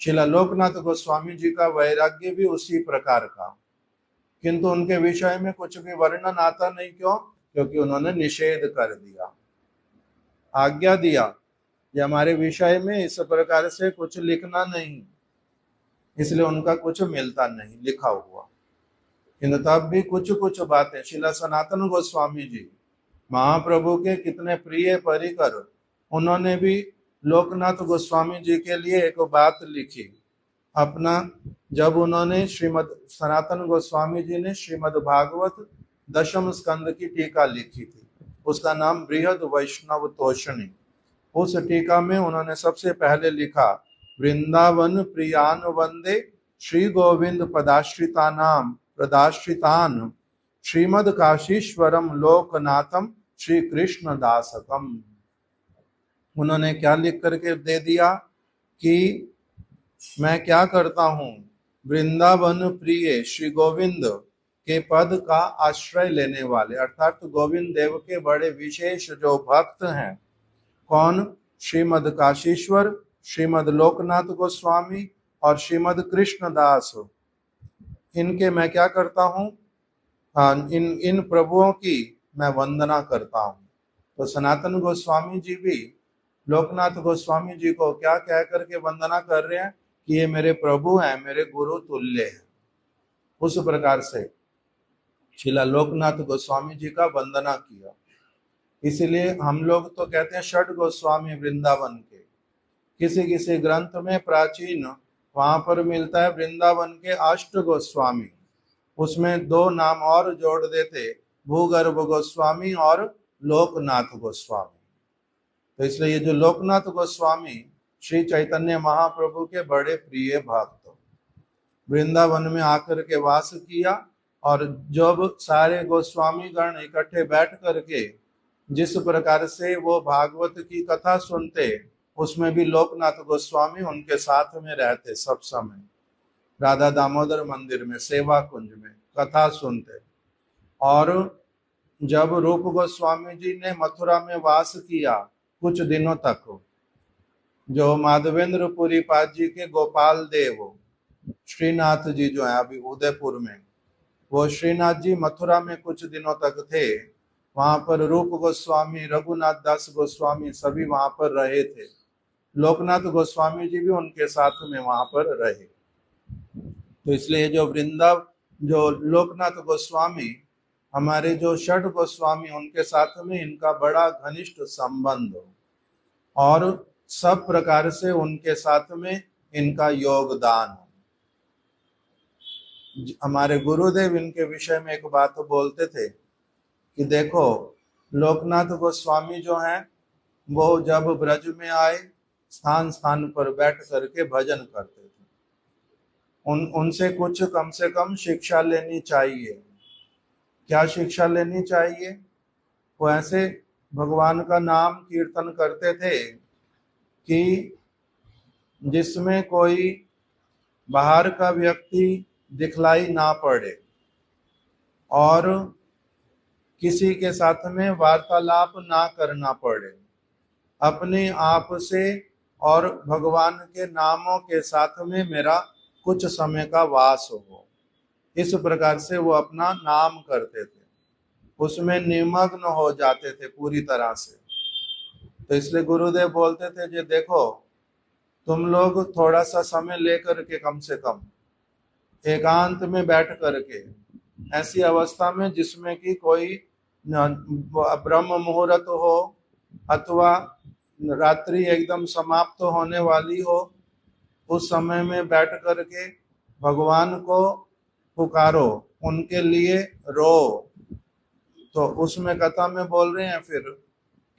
शिला लोकनाथ गोस्वामी जी का वैराग्य भी उसी प्रकार का। किंतु उनके विषय में कुछ भी वर्णन आता नहीं। क्यों? क्योंकि उन्होंने निषेध कर दिया, आज्ञा दिया ये हमारे विषय में इस प्रकार से कुछ लिखना नहीं, इसलिए उनका कुछ मिलता नहीं लिखा हुआ। किंतु तब भी कुछ कुछ बातें, शिला सनातन गोस्वामी जी महाप्रभु के कितने प्रिय परिकर, उन्होंने भी लोकनाथ गोस्वामी जी के लिए एक बात लिखी अपना। जब उन्होंने श्रीमद सनातन गोस्वामी जी ने श्रीमद भागवत दशम स्कंद की टीका लिखी थी, उसका नाम बृहद वैष्णव तोषणी। उस टीका में उन्होंने सबसे पहले लिखा, वृंदावन प्रियान वंदे श्री गोविंद पदाश्रितानाम प्रदाश्रितान श्रीमद काशीश्वरम लोकनाथम श्री कृष्ण दासकम। उन्होंने क्या लिख करके दे दिया कि मैं क्या करता हूं, वृंदावन प्रिय श्री गोविंद के पद का आश्रय लेने वाले, अर्थात गोविंद देव के बड़े विशेष जो भक्त हैं, कौन? श्रीमद काशीश्वर, श्रीमद लोकनाथ गोस्वामी और श्रीमद कृष्णदास। इनके मैं क्या करता हूं, इन प्रभुओं की मैं वंदना करता हूं। तो सनातन गोस्वामी जी भी लोकनाथ गोस्वामी जी को क्या कह करके वंदना कर रहे हैं कि ये मेरे प्रभु हैं, मेरे गुरु तुल्य हैं। उस प्रकार से शिला लोकनाथ गोस्वामी जी का वंदना किया। इसीलिए हम लोग तो कहते हैं षड गोस्वामी वृंदावन के। किसी किसी ग्रंथ में प्राचीन वहां पर मिलता है वृंदावन के अष्ट गोस्वामी, उसमें दो नाम और जोड़ देते, भूगर्भ गोस्वामी और लोकनाथ गोस्वामी। तो इसलिए ये जो लोकनाथ गोस्वामी श्री चैतन्य महाप्रभु के बड़े प्रिय भक्त, वृंदावन में आकर के वास किया, और जब सारे गोस्वामी गण इकट्ठे बैठ करके जिस प्रकार से वो भागवत की कथा सुनते, उसमें भी लोकनाथ गोस्वामी उनके साथ में रहते सब समय, राधा दामोदर मंदिर में सेवा कुंज में कथा सुनते। और जब रूप गोस्वामी जी ने मथुरा में वास किया कुछ दिनों तक, जो माधवेंद्र पुरी पाद जी के गोपाल देव श्रीनाथ जी जो है अभी उदयपुर में, वो श्रीनाथ जी मथुरा में कुछ दिनों तक थे। वहां पर रूप गोस्वामी, रघुनाथ दास गोस्वामी सभी वहां पर रहे थे। लोकनाथ गोस्वामी जी भी उनके साथ में वहां पर रहे। तो इसलिए जो लोकनाथ गोस्वामी हमारे जो षड गोस्वामी, उनके साथ में इनका बड़ा घनिष्ठ संबंध और सब प्रकार से उनके साथ में इनका योगदान। हमारे गुरुदेव इनके विषय में एक बात बोलते थे कि देखो, लोकनाथ गोस्वामी जो हैं वो जब ब्रज में आए, स्थान स्थान पर बैठ करके भजन करते थे। उनसे कुछ कम से कम शिक्षा लेनी चाहिए। क्या शिक्षा लेनी चाहिए? वो ऐसे भगवान का नाम कीर्तन करते थे कि जिसमें कोई बाहर का व्यक्ति दिखलाई ना पड़े और किसी के साथ में वार्तालाप ना करना पड़े, अपने आप से और भगवान के नामों के साथ में मेरा कुछ समय का वास हो। इस प्रकार से वो अपना नाम करते थे, उसमें निमग्न हो जाते थे पूरी तरह से। तो इसलिए गुरुदेव बोलते थे कि देखो, तुम लोग थोड़ा सा समय लेकर के कम से कम एकांत में बैठ करके, ऐसी अवस्था में जिसमें कि कोई ब्रह्म मुहूर्त हो अथवा रात्रि एकदम समाप्त होने वाली हो, उस समय में बैठ करके भगवान को पुकारो, उनके लिए रो। तो उसमें कथा में बोल रहे हैं फिर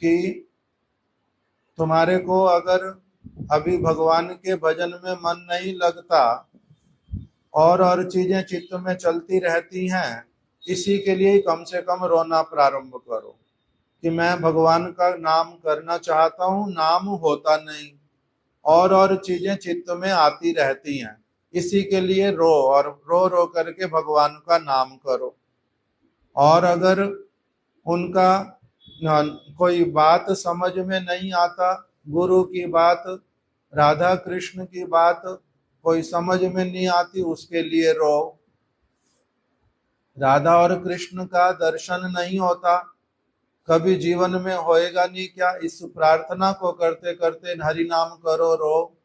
कि तुम्हारे को अगर अभी भगवान के भजन में मन नहीं लगता और चीजें चित्त में चलती रहती हैं, इसी के लिए कम से कम रोना प्रारंभ करो कि मैं भगवान का नाम करना चाहता हूँ, नाम होता नहीं, और चीजें चित्त में आती रहती हैं। इसी के लिए रो, और रो रो करके भगवान का नाम करो। और अगर उनका कोई बात समझ में नहीं आता, गुरु की बात, राधा कृष्ण की बात कोई समझ में नहीं आती, उसके लिए रो। राधा और कृष्ण का दर्शन नहीं होता, कभी जीवन में होएगा नहीं क्या? इस प्रार्थना को करते करते हरि नाम करो, रो।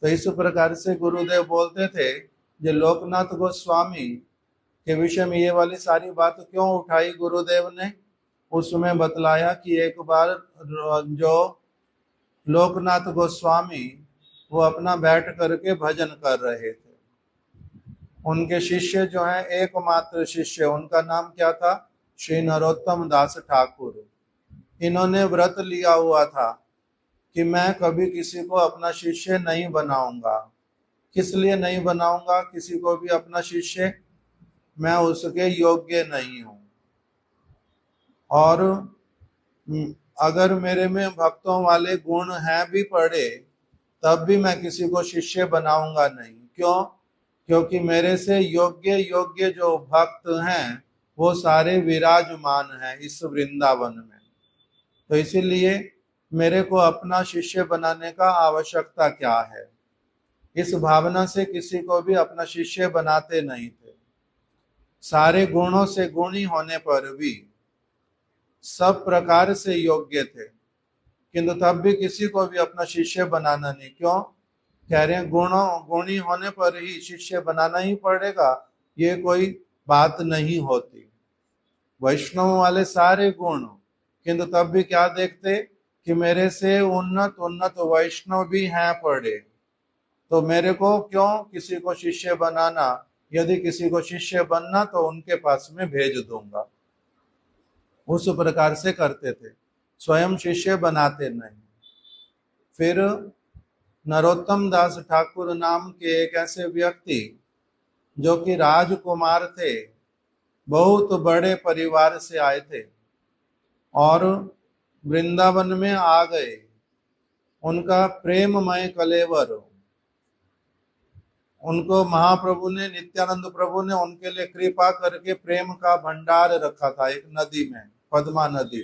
तो इस प्रकार से गुरुदेव बोलते थे। जो लोकनाथ गोस्वामी के विषय में ये वाली सारी बात क्यों उठाई गुरुदेव ने, उसमें बतलाया कि एक बार जो लोकनाथ गोस्वामी वो अपना बैठ करके भजन कर रहे थे। उनके शिष्य जो हैं, एकमात्र शिष्य, उनका नाम क्या था? श्री नरोत्तम दास ठाकुर। इन्होंने व्रत लिया हुआ था कि मैं कभी किसी को अपना शिष्य नहीं बनाऊंगा। किस लिए नहीं बनाऊंगा किसी को भी अपना शिष्य? मैं उसके योग्य नहीं हूं, और अगर मेरे में भक्तों वाले गुण हैं भी पड़े तब भी मैं किसी को शिष्य बनाऊंगा नहीं। क्यों? क्योंकि मेरे से योग्य जो भक्त हैं वो सारे विराजमान हैं इस वृंदावन में। तो इसीलिए मेरे को अपना शिष्य बनाने का आवश्यकता क्या है, इस भावना से किसी को भी अपना शिष्य बनाते नहीं थे। सारे गुणों से गुणी होने पर भी, सब प्रकार से योग्य थे, किंतु तब भी किसी को भी अपना शिष्य बनाना नहीं। क्यों? कह रहे हैं गुणी होने पर ही शिष्य बनाना ही पड़ेगा, ये कोई बात नहीं होती। वैष्णव वाले सारे गुण, किंतु तब भी क्या देखते कि मेरे से उन्नत वैष्णव भी हैं पड़े, तो मेरे को क्यों किसी को शिष्य बनाना, यदि किसी को शिष्य बनना तो उनके पास में भेज दूंगा। उस प्रकार से करते थे, स्वयं शिष्य बनाते नहीं। फिर नरोत्तम दास ठाकुर नाम के एक ऐसे व्यक्ति जो कि राजकुमार थे, बहुत बड़े परिवार से आए थे और वृंदावन में आ गए। उनका प्रेममय कलेवर, उनको महाप्रभु ने, नित्यानंद प्रभु ने उनके लिए कृपा करके प्रेम का भंडार रखा था एक नदी में, पद्मा नदी।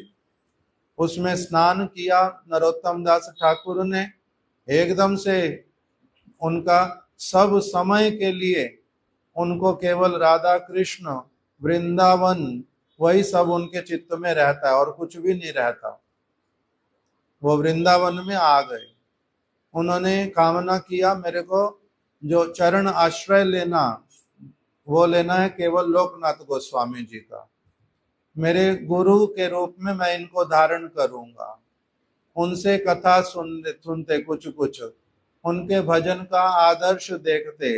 उसमें स्नान किया नरोत्तम दास ठाकुर ने। एकदम से उनका सब समय के लिए उनको केवल राधा कृष्ण, वृंदावन, वही सब उनके चित्त में रहता है और कुछ भी नहीं रहता। वो वृंदावन में आ गए। उन्होंने कामना किया, मेरे को जो चरण आश्रय लेना, वो लेना है केवल लोकनाथ गोस्वामी जी का। मेरे गुरु के रूप में मैं इनको धारण करूंगा। उनसे कथा सुनते कुछ कुछ, उनके भजन का आदर्श देखते,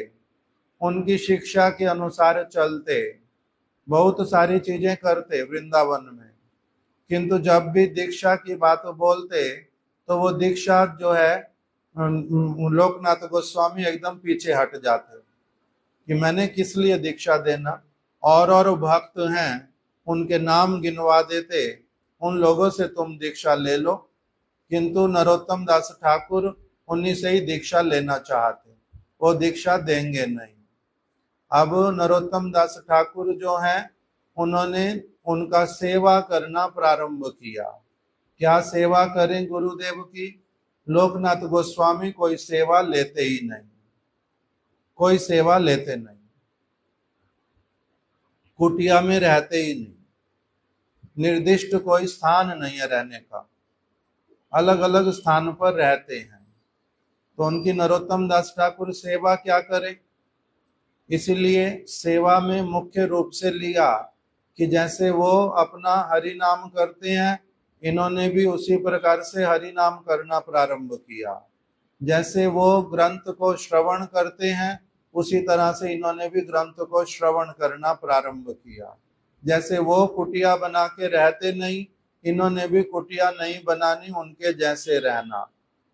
उनकी शिक्षा के अनुसार चलते, बहुत सारी चीजें करते वृंदावन में। किंतु जब भी दीक्षा की बात बोलते तो वो दीक्षा जो है लोकनाथ गोस्वामी एकदम पीछे हट जाते कि मैंने किस लिए दीक्षा देना। और भक्त हैं, उनके नाम गिनवा देते, उन लोगों से तुम दीक्षा ले लो। किंतु नरोत्तम दास ठाकुर उन्हीं से ही दीक्षा लेना चाहते, वो दीक्षा देंगे नहीं। अब नरोत्तम दास ठाकुर जो हैं, उन्होंने उनका सेवा करना प्रारंभ किया। क्या सेवा करें गुरुदेव की? लोकनाथ गोस्वामी कोई सेवा लेते ही नहीं, कोई सेवा लेते नहीं, कुटिया में रहते ही नहीं, निर्दिष्ट कोई स्थान नहीं है रहने का, अलग अलग स्थान पर रहते हैं। तो उनकी नरोत्तम दास ठाकुर सेवा क्या करें? इसलिए सेवा में मुख्य रूप से लिया कि जैसे वो अपना हरि नाम करते हैं, इन्होंने भी उसी प्रकार से हरि नाम करना प्रारंभ किया। जैसे वो ग्रंथ को श्रवण करते हैं, उसी तरह से इन्होंने भी ग्रंथ को श्रवण करना प्रारंभ किया। जैसे वो कुटिया बना के रहते नहीं, इन्होंने भी कुटिया नहीं बनानी, उनके जैसे रहना।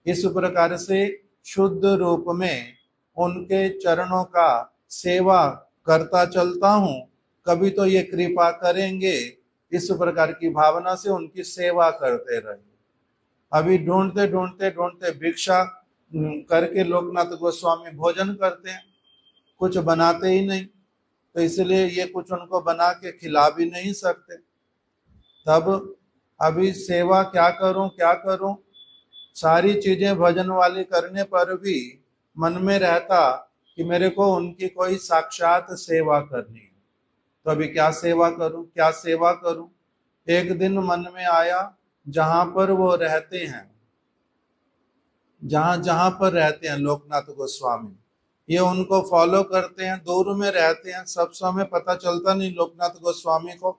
इस प्रकार से शुद्ध रूप में उनके चरणों का सेवा करता चलता हूँ, कभी तो ये कृपा करेंगे, इस प्रकार की भावना से उनकी सेवा करते रहे। अभी ढूंढते ढूंढते ढूंढते भिक्षा करके लोकनाथ गोस्वामी भोजन करते हैं, कुछ बनाते ही नहीं, तो इसलिए ये कुछ उनको बना के खिला भी नहीं सकते। तब अभी सेवा क्या करूं क्या करूं, सारी चीजें भजन वाली करने पर भी मन में रहता कि मेरे को उनकी कोई साक्षात सेवा करनी है। तो अभी क्या सेवा करूं, क्या सेवा करूं? एक दिन मन में आया, जहां पर वो रहते हैं, जहां जहां पर रहते हैं लोकनाथ गोस्वामी, ये उनको फॉलो करते हैं, दूर में रहते हैं, सब समय पता चलता नहीं लोकनाथ गोस्वामी को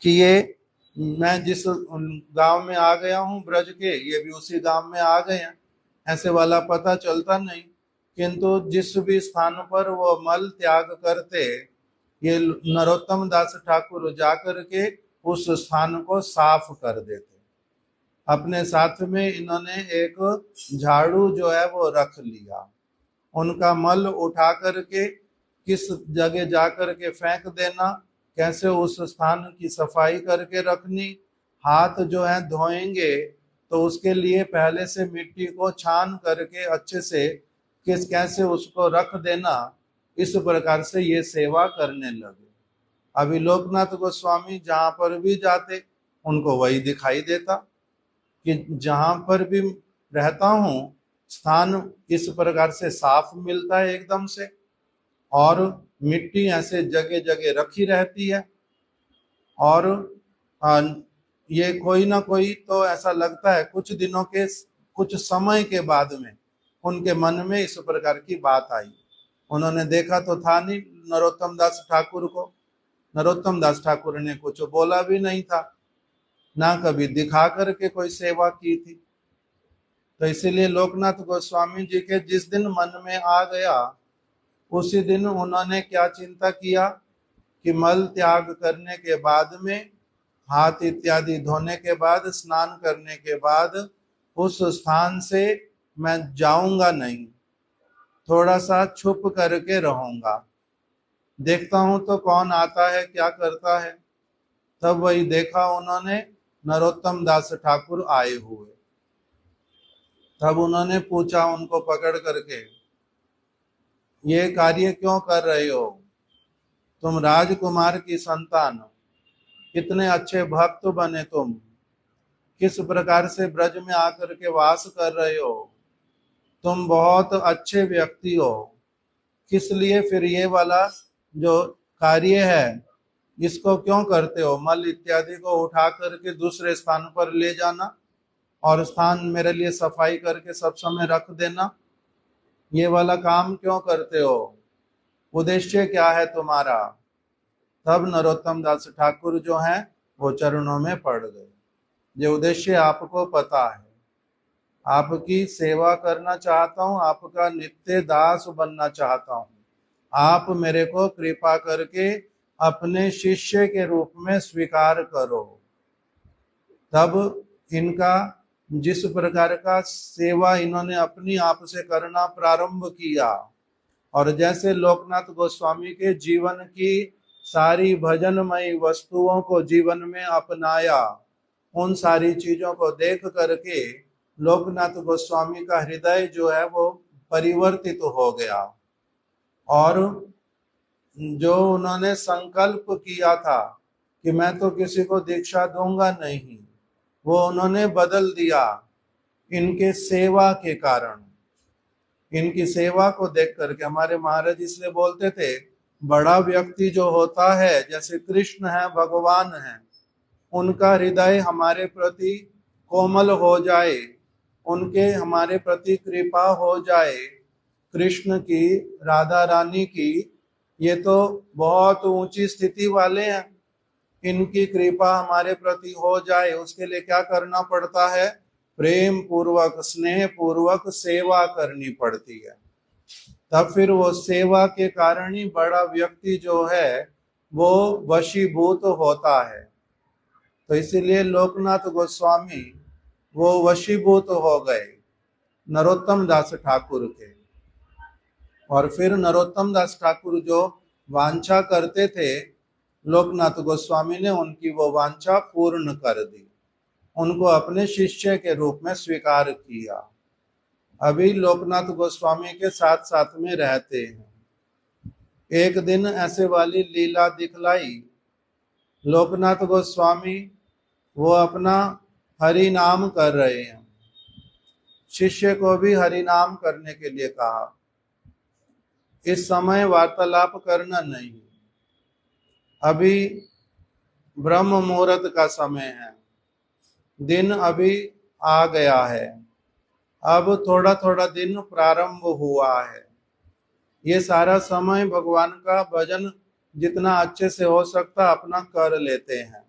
कि ये मैं जिस गांव में आ गया हूं ब्रज के, ये भी उसी गांव में आ गए हैं, ऐसे वाला पता चलता नहीं। किंतु जिस भी स्थान पर वो मल त्याग करते, ये नरोत्तम दास ठाकुर जाकर के उस स्थान को साफ कर देते। अपने साथ में इन्होंने एक झाड़ू जो है वो रख लिया, उनका मल उठा करके किस जगह जाकर के फेंक देना, कैसे उस स्थान की सफाई करके रखनी, हाथ जो है धोएंगे तो उसके लिए पहले से मिट्टी को छान करके अच्छे से कैसे उसको रख देना। इस प्रकार से ये सेवा करने लगे। अभी लोकनाथ गोस्वामी जहां पर भी जाते, उनको वही दिखाई देता कि जहां पर भी रहता हूं, स्थान इस प्रकार से साफ मिलता है एकदम से, और मिट्टी ऐसे जगह जगह रखी रहती है। और ये कोई ना कोई तो ऐसा लगता है कुछ दिनों के, कुछ समय के बाद में उनके मन में इस प्रकार की बात आई। उन्होंने देखा तो था नहीं नरोत्तम दास ठाकुर को, नरोत्तम दास ठाकुर ने कुछ बोला भी नहीं था, ना कभी दिखा करके कोई सेवा की थी। तो इसीलिए लोकनाथ गोस्वामी जी के जिस दिन मन में आ गया उसी दिन उन्होंने क्या चिंता किया कि मल त्याग करने के बाद में, हाथ इत्यादि धोने के बाद, स्नान करने के बाद उस स्थान से मैं जाऊंगा नहीं, थोड़ा सा छुप करके रहूंगा, देखता हूं तो कौन आता है क्या करता है। तब वही देखा उन्होंने, नरोत्तम दास ठाकुर आए हुए। तब उन्होंने पूछा उनको पकड़ करके, ये कार्य क्यों कर रहे हो? तुम राजकुमार की संतान, कितने अच्छे भक्त बने तुम, किस प्रकार से ब्रज में आकर के वास कर रहे हो, तुम बहुत अच्छे व्यक्ति हो, किस लिए फिर ये वाला जो कार्य है इसको क्यों करते हो? मल इत्यादि को उठा करके दूसरे स्थान पर ले जाना और स्थान मेरे लिए सफाई करके सब समय रख देना, ये वाला काम क्यों करते हो? उद्देश्य क्या है तुम्हारा? तब नरोत्तम दास ठाकुर जो हैं वो चरणों में पड़ गए। ये उद्देश्य आपको पता है, आपकी सेवा करना चाहता हूँ, आपका नित्य दास बनना चाहता हूँ, आप मेरे को कृपा करके अपने शिष्य के रूप में स्वीकार करो। तब इनका जिस प्रकार का सेवा इन्होंने अपनी आप से करना प्रारंभ किया, और जैसे लोकनाथ गोस्वामी के जीवन की सारी भजनमयी वस्तुओं को जीवन में अपनाया, उन सारी चीजों को देख करके लोकनाथ गोस्वामी का हृदय जो है वो परिवर्तित हो गया, और जो उन्होंने संकल्प किया था कि मैं तो किसी को दीक्षा दूंगा नहीं, वो उन्होंने बदल दिया इनके सेवा के कारण। इनकी सेवा को देख करके हमारे महाराज इसलिए बोलते थे, बड़ा व्यक्ति जो होता है, जैसे कृष्ण है, भगवान है, उनका हृदय हमारे प्रति कोमल हो जाए, उनके हमारे प्रति कृपा हो जाए, कृष्ण की, राधा रानी की, ये तो बहुत ऊंची स्थिति वाले हैं, इनकी कृपा हमारे प्रति हो जाए, उसके लिए क्या करना पड़ता है? प्रेम पूर्वक, स्नेह पूर्वक सेवा करनी पड़ती है। तब फिर वो सेवा के कारण ही बड़ा व्यक्ति जो है वो वशीभूत होता है। तो इसीलिए लोकनाथ गोस्वामी वो वशीभूत हो गए नरोत्तम दास ठाकुर के, और फिर नरोत्तम दास ठाकुर जो वांछा करते थे, लोकनाथ गोस्वामी ने उनकी वो वांछा पूर्ण कर दी, उनको अपने शिष्य के रूप में स्वीकार किया। अभी लोकनाथ गोस्वामी के साथ साथ में रहते हैं। एक दिन ऐसे वाली लीला दिखलाई, लोकनाथ गोस्वामी वो अपना हरि नाम कर रहे हैं, शिष्य को भी हरि नाम करने के लिए कहा। इस समय वार्तालाप करना नहीं, अभी ब्रह्म मुहूर्त का समय है, दिन अभी आ गया है, अब थोड़ा थोड़ा दिन प्रारंभ हुआ है, ये सारा समय भगवान का भजन जितना अच्छे से हो सकता अपना कर लेते हैं।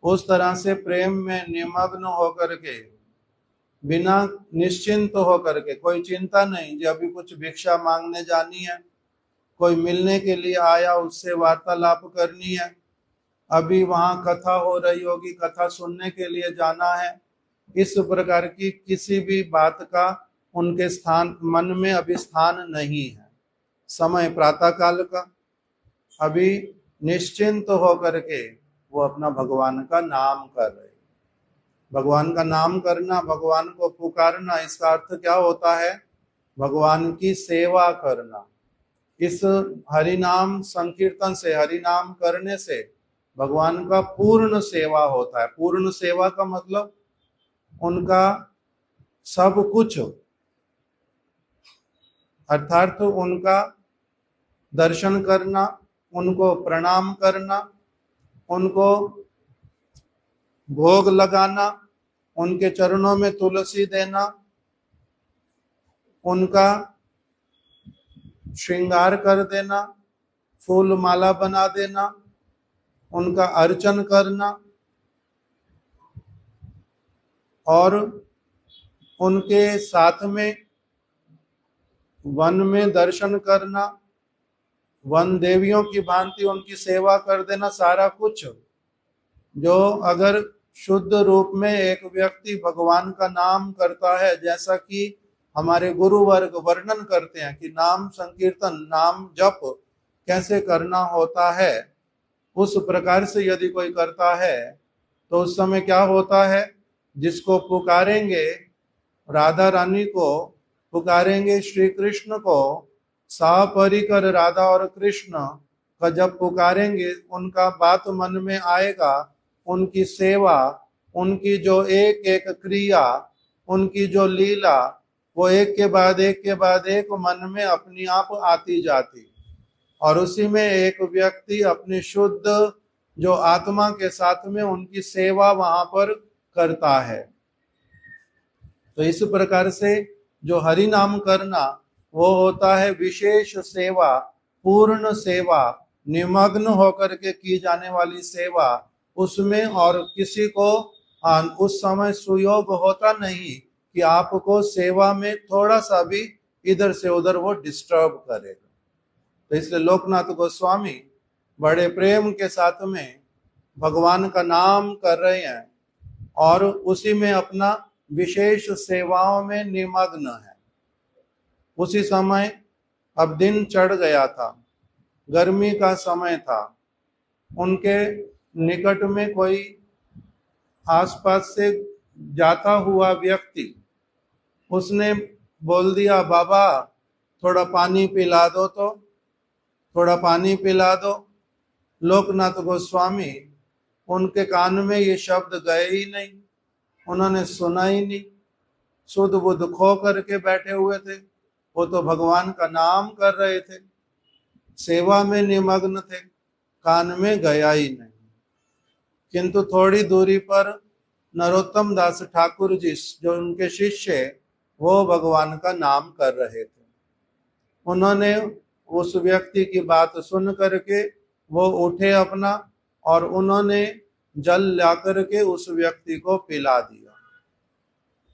उस तरह से प्रेम में निमग्न होकर के, बिना निश्चिंत होकर के, कोई चिंता नहीं कि अभी कुछ भिक्षा मांगने जानी है, कोई मिलने के लिए आया उससे वार्तालाप करनी है, अभी वहां कथा हो रही होगी, कथा सुनने के लिए जाना है, इस प्रकार की किसी भी बात का उनके स्थान मन में अभी स्थान नहीं है। समय प्रातः काल का, अभी निश्चिंत होकर के वो अपना भगवान का नाम कर रहे। भगवान का नाम करना, भगवान को पुकारना, इसका अर्थ क्या होता है? भगवान की सेवा करना। इस हरि नाम संकीर्तन से, हरि नाम करने से भगवान का पूर्ण सेवा होता है। पूर्ण सेवा का मतलब उनका सब कुछ, अर्थात उनका दर्शन करना, उनको प्रणाम करना, उनको भोग लगाना, उनके चरणों में तुलसी देना, उनका श्रृंगार कर देना, फूल माला बना देना, उनका अर्चन करना, और उनके साथ में वन में दर्शन करना, वन देवियों की भांति उनकी सेवा कर देना, सारा कुछ जो अगर शुद्ध रूप में एक व्यक्ति भगवान का नाम करता है, जैसा कि हमारे गुरु वर्ग वर्णन करते हैं कि नाम संकीर्तन, नाम जप कैसे करना होता है, उस प्रकार से यदि कोई करता है तो उस समय क्या होता है, जिसको पुकारेंगे, राधा रानी को पुकारेंगे, श्री कृष्ण को, सापरिकर राधा और कृष्ण का जब पुकारेंगे, उनका बात मन में आएगा, उनकी सेवा, उनकी जो एक एक क्रिया, उनकी जो लीला, वो एक के बाद एक मन में अपनी आप आती जाती, और उसी में एक व्यक्ति अपनी शुद्ध जो आत्मा के साथ में उनकी सेवा वहां पर करता है। तो इस प्रकार से जो हरि नाम करना वो होता है विशेष सेवा, पूर्ण सेवा, निमग्न होकर के की जाने वाली सेवा, उसमें और किसी को उस समय सुयोग होता नहीं कि आपको सेवा में थोड़ा सा भी इधर से उधर वो डिस्टर्ब करेगा। तो इसलिए लोकनाथ गोस्वामी बड़े प्रेम के साथ में भगवान का नाम कर रहे हैं और उसी में अपना विशेष सेवाओं में निमग्न है। उसी समय अब दिन चढ़ गया था, गर्मी का समय था, उनके निकट में कोई आसपास से जाता हुआ व्यक्ति, उसने बोल दिया, बाबा थोड़ा पानी पिला दो, तो थोड़ा पानी पिला दो। लोकनाथ गोस्वामी, उनके कान में ये शब्द गए ही नहीं, उन्होंने सुना ही नहीं, सुध बुध खो करके बैठे हुए थे। वो तो भगवान का नाम कर रहे थे, सेवा में निमग्न थे, कान में गया ही नहीं। किंतु थोड़ी दूरी पर नरोत्तम दास ठाकुर जी, जो उनके शिष्य, वो भगवान का नाम कर रहे थे। उन्होंने उस व्यक्ति की बात सुन करके वो उठे अपना, और उन्होंने जल ला करके उस व्यक्ति को पिला दिया,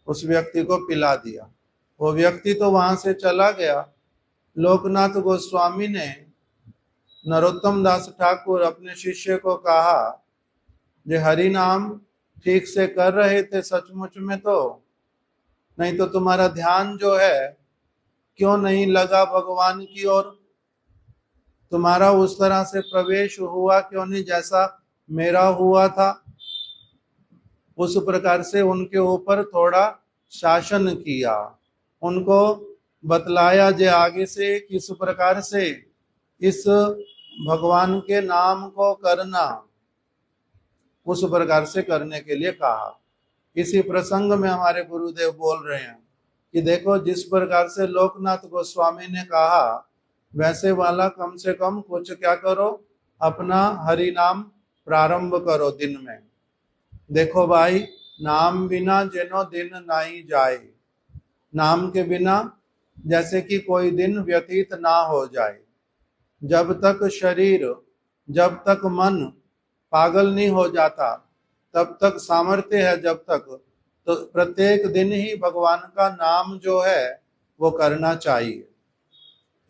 उस व्यक्ति को पिला दिया। वो व्यक्ति तो वहां से चला गया। लोकनाथ गोस्वामी ने नरोत्तम दास ठाकुर अपने शिष्य को कहा, जे हरि नाम ठीक से कर रहे थे सचमुच में, तो नहीं तो तुम्हारा ध्यान जो है क्यों नहीं लगा भगवान की ओर, तुम्हारा उस तरह से प्रवेश हुआ क्यों नहीं जैसा मेरा हुआ था। उस प्रकार से उनके ऊपर थोड़ा शासन किया, उनको बतलाया जे आगे से किस प्रकार से इस भगवान के नाम को करना, उस प्रकार से करने के लिए कहा। इसी प्रसंग में हमारे गुरुदेव बोल रहे हैं कि देखो, जिस प्रकार से लोकनाथ गोस्वामी ने कहा, वैसे वाला कम से कम कुछ क्या करो, अपना हरि नाम प्रारंभ करो दिन में। देखो भाई, नाम बिना जेनो दिन नहीं जाए, नाम के बिना जैसे कि कोई दिन व्यतीत ना हो जाए। जब तक शरीर, जब तक मन पागल नहीं हो जाता, तब तक सामर्थ्य है, जब तक, तो प्रत्येक दिन ही भगवान का नाम जो है वो करना चाहिए।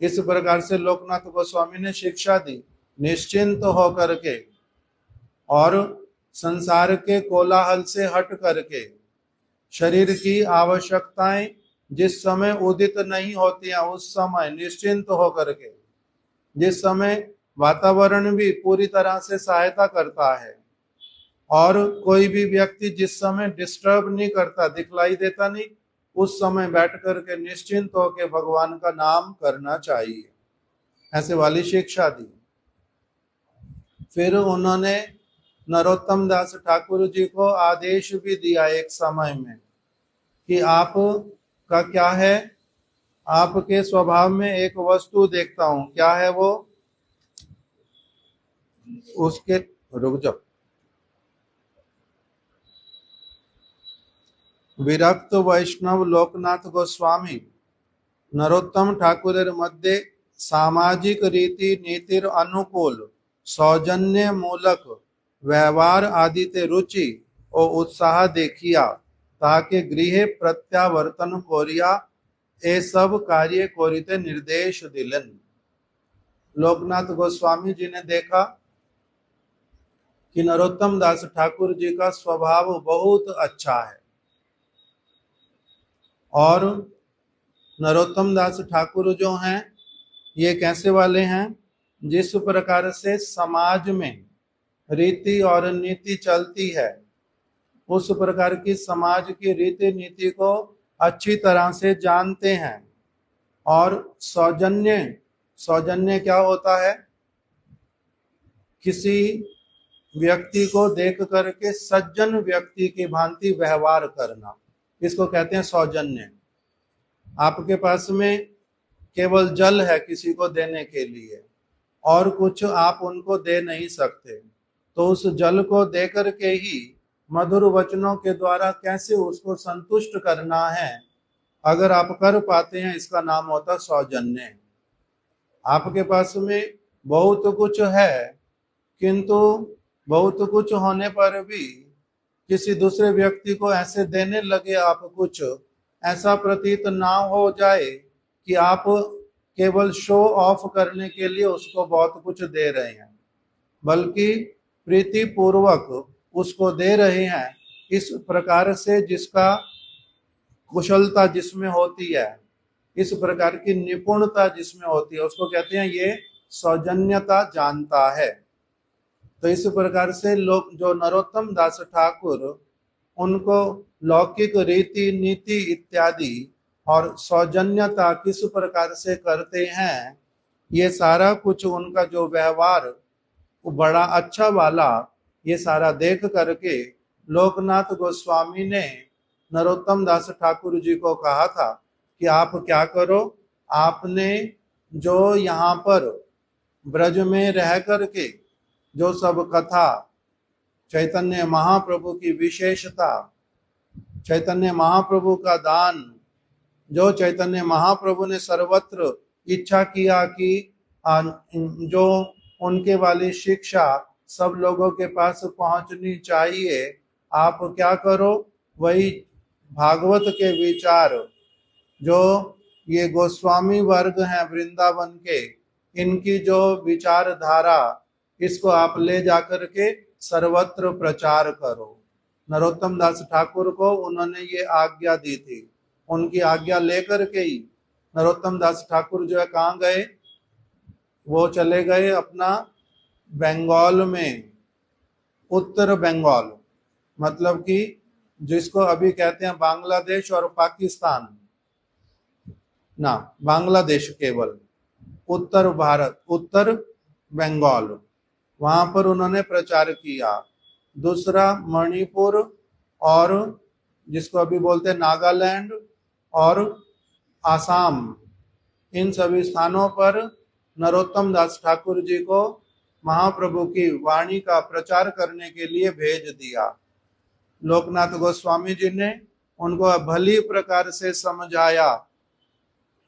इस प्रकार से लोकनाथ गोस्वामी ने शिक्षा दी, निश्चिंत हो करके और संसार के कोलाहल से हट करके, शरीर की आवश्यकताएं जिस समय उदित नहीं होती हैं उस समय निश्चिंत हो करके, जिस समय वातावरण भी पूरी तरह से सहायता करता है और कोई भी व्यक्ति जिस समय डिस्टर्ब नहीं करता, दिखलाई देता नहीं, उस समय बैठ करके निश्चिंत होकर भगवान का नाम करना चाहिए, ऐसे वाली शिक्षा दी। फिर उन्होंने नरोत्तम दास ठाकुर जी को आदेश भी दिया एक समय में कि आप का क्या है, आपके स्वभाव में एक वस्तु देखता हूं, क्या है वो, उसके रुक जाओ, विरक्त वैष्णव लोकनाथ गोस्वामी नरोत्तम ठाकुरेर मध्य सामाजिक रीति नीतिर अनुकूल सौजन्य मूलक व्यवहार आदिते रुचि और उत्साह देखिया ताके गृहे प्रत्यावर्तन कोरिया ए सब कार्य कोरिते निर्देश दिलन। लोकनाथ गोस्वामी जी ने देखा कि नरोत्तम दास ठाकुर जी का स्वभाव बहुत अच्छा है और नरोत्तम दास ठाकुर जो हैं ये कैसे वाले हैं, जिस प्रकार से समाज में रीति और नीति चलती है उस प्रकार की समाज की रीति नीति को अच्छी तरह से जानते हैं। और सौजन्य क्या होता है, किसी व्यक्ति को देख करके सज्जन व्यक्ति की भांति व्यवहार करना, इसको कहते हैं सौजन्य। आपके पास में केवल जल है किसी को देने के लिए और कुछ आप उनको दे नहीं सकते, तो उस जल को दे करके ही मधुर वचनों के द्वारा कैसे उसको संतुष्ट करना है, अगर आप कर पाते हैं, इसका नाम होता सौजन्य। आपके पास में बहुत कुछ है किंतु बहुत कुछ होने पर भी किसी दूसरे व्यक्ति को ऐसे देने लगे आप कुछ, ऐसा प्रतीत ना हो जाए कि आप केवल शो ऑफ करने के लिए उसको बहुत कुछ दे रहे हैं, बल्कि प्रीति पूर्वक उसको दे रहे हैं। इस प्रकार से जिसका कुशलता जिसमें होती है, इस प्रकार की निपुणता जिसमें होती है, उसको कहते हैं ये सौजन्यता जानता है। तो इस प्रकार से लोग जो नरोत्तम दास ठाकुर, उनको लौकिक रीति नीति इत्यादि और सौजन्यता किस प्रकार से करते हैं, ये सारा कुछ उनका जो व्यवहार बड़ा अच्छा वाला, ये सारा देख करके लोकनाथ गोस्वामी ने नरोत्तम दास ठाकुर जी को कहा था कि आप क्या करो, आपने जो यहाँ पर ब्रज में रह करके जो सब कथा, चैतन्य महाप्रभु की विशेषता, चैतन्य महाप्रभु का दान, जो चैतन्य महाप्रभु ने सर्वत्र इच्छा किया कि जो उनके वाली शिक्षा सब लोगों के पास पहुंचनी चाहिए, आप क्या करो, वही भागवत के विचार जो ये गोस्वामी वर्ग हैं वृंदावन के, इनकी जो विचारधारा, इसको आप ले जाकर के सर्वत्र प्रचार करो। नरोत्तम दास ठाकुर को उन्होंने ये आज्ञा दी थी। उनकी आज्ञा लेकर के ही नरोत्तम दास ठाकुर जो है कहाँ गए, वो चले गए अपना बंगाल में, उत्तर बंगाल, मतलब कि जिसको अभी कहते हैं बांग्लादेश और पाकिस्तान ना, बांग्लादेश केवल, उत्तर भारत, उत्तर बंगाल, वहां पर उन्होंने प्रचार किया। दूसरा मणिपुर और जिसको अभी बोलते हैं नागालैंड और आसाम, इन सभी स्थानों पर नरोत्तम दास ठाकुर जी को महाप्रभु की वाणी का प्रचार करने के लिए भेज दिया। लोकनाथ गोस्वामी जी ने उनको भली प्रकार से समझाया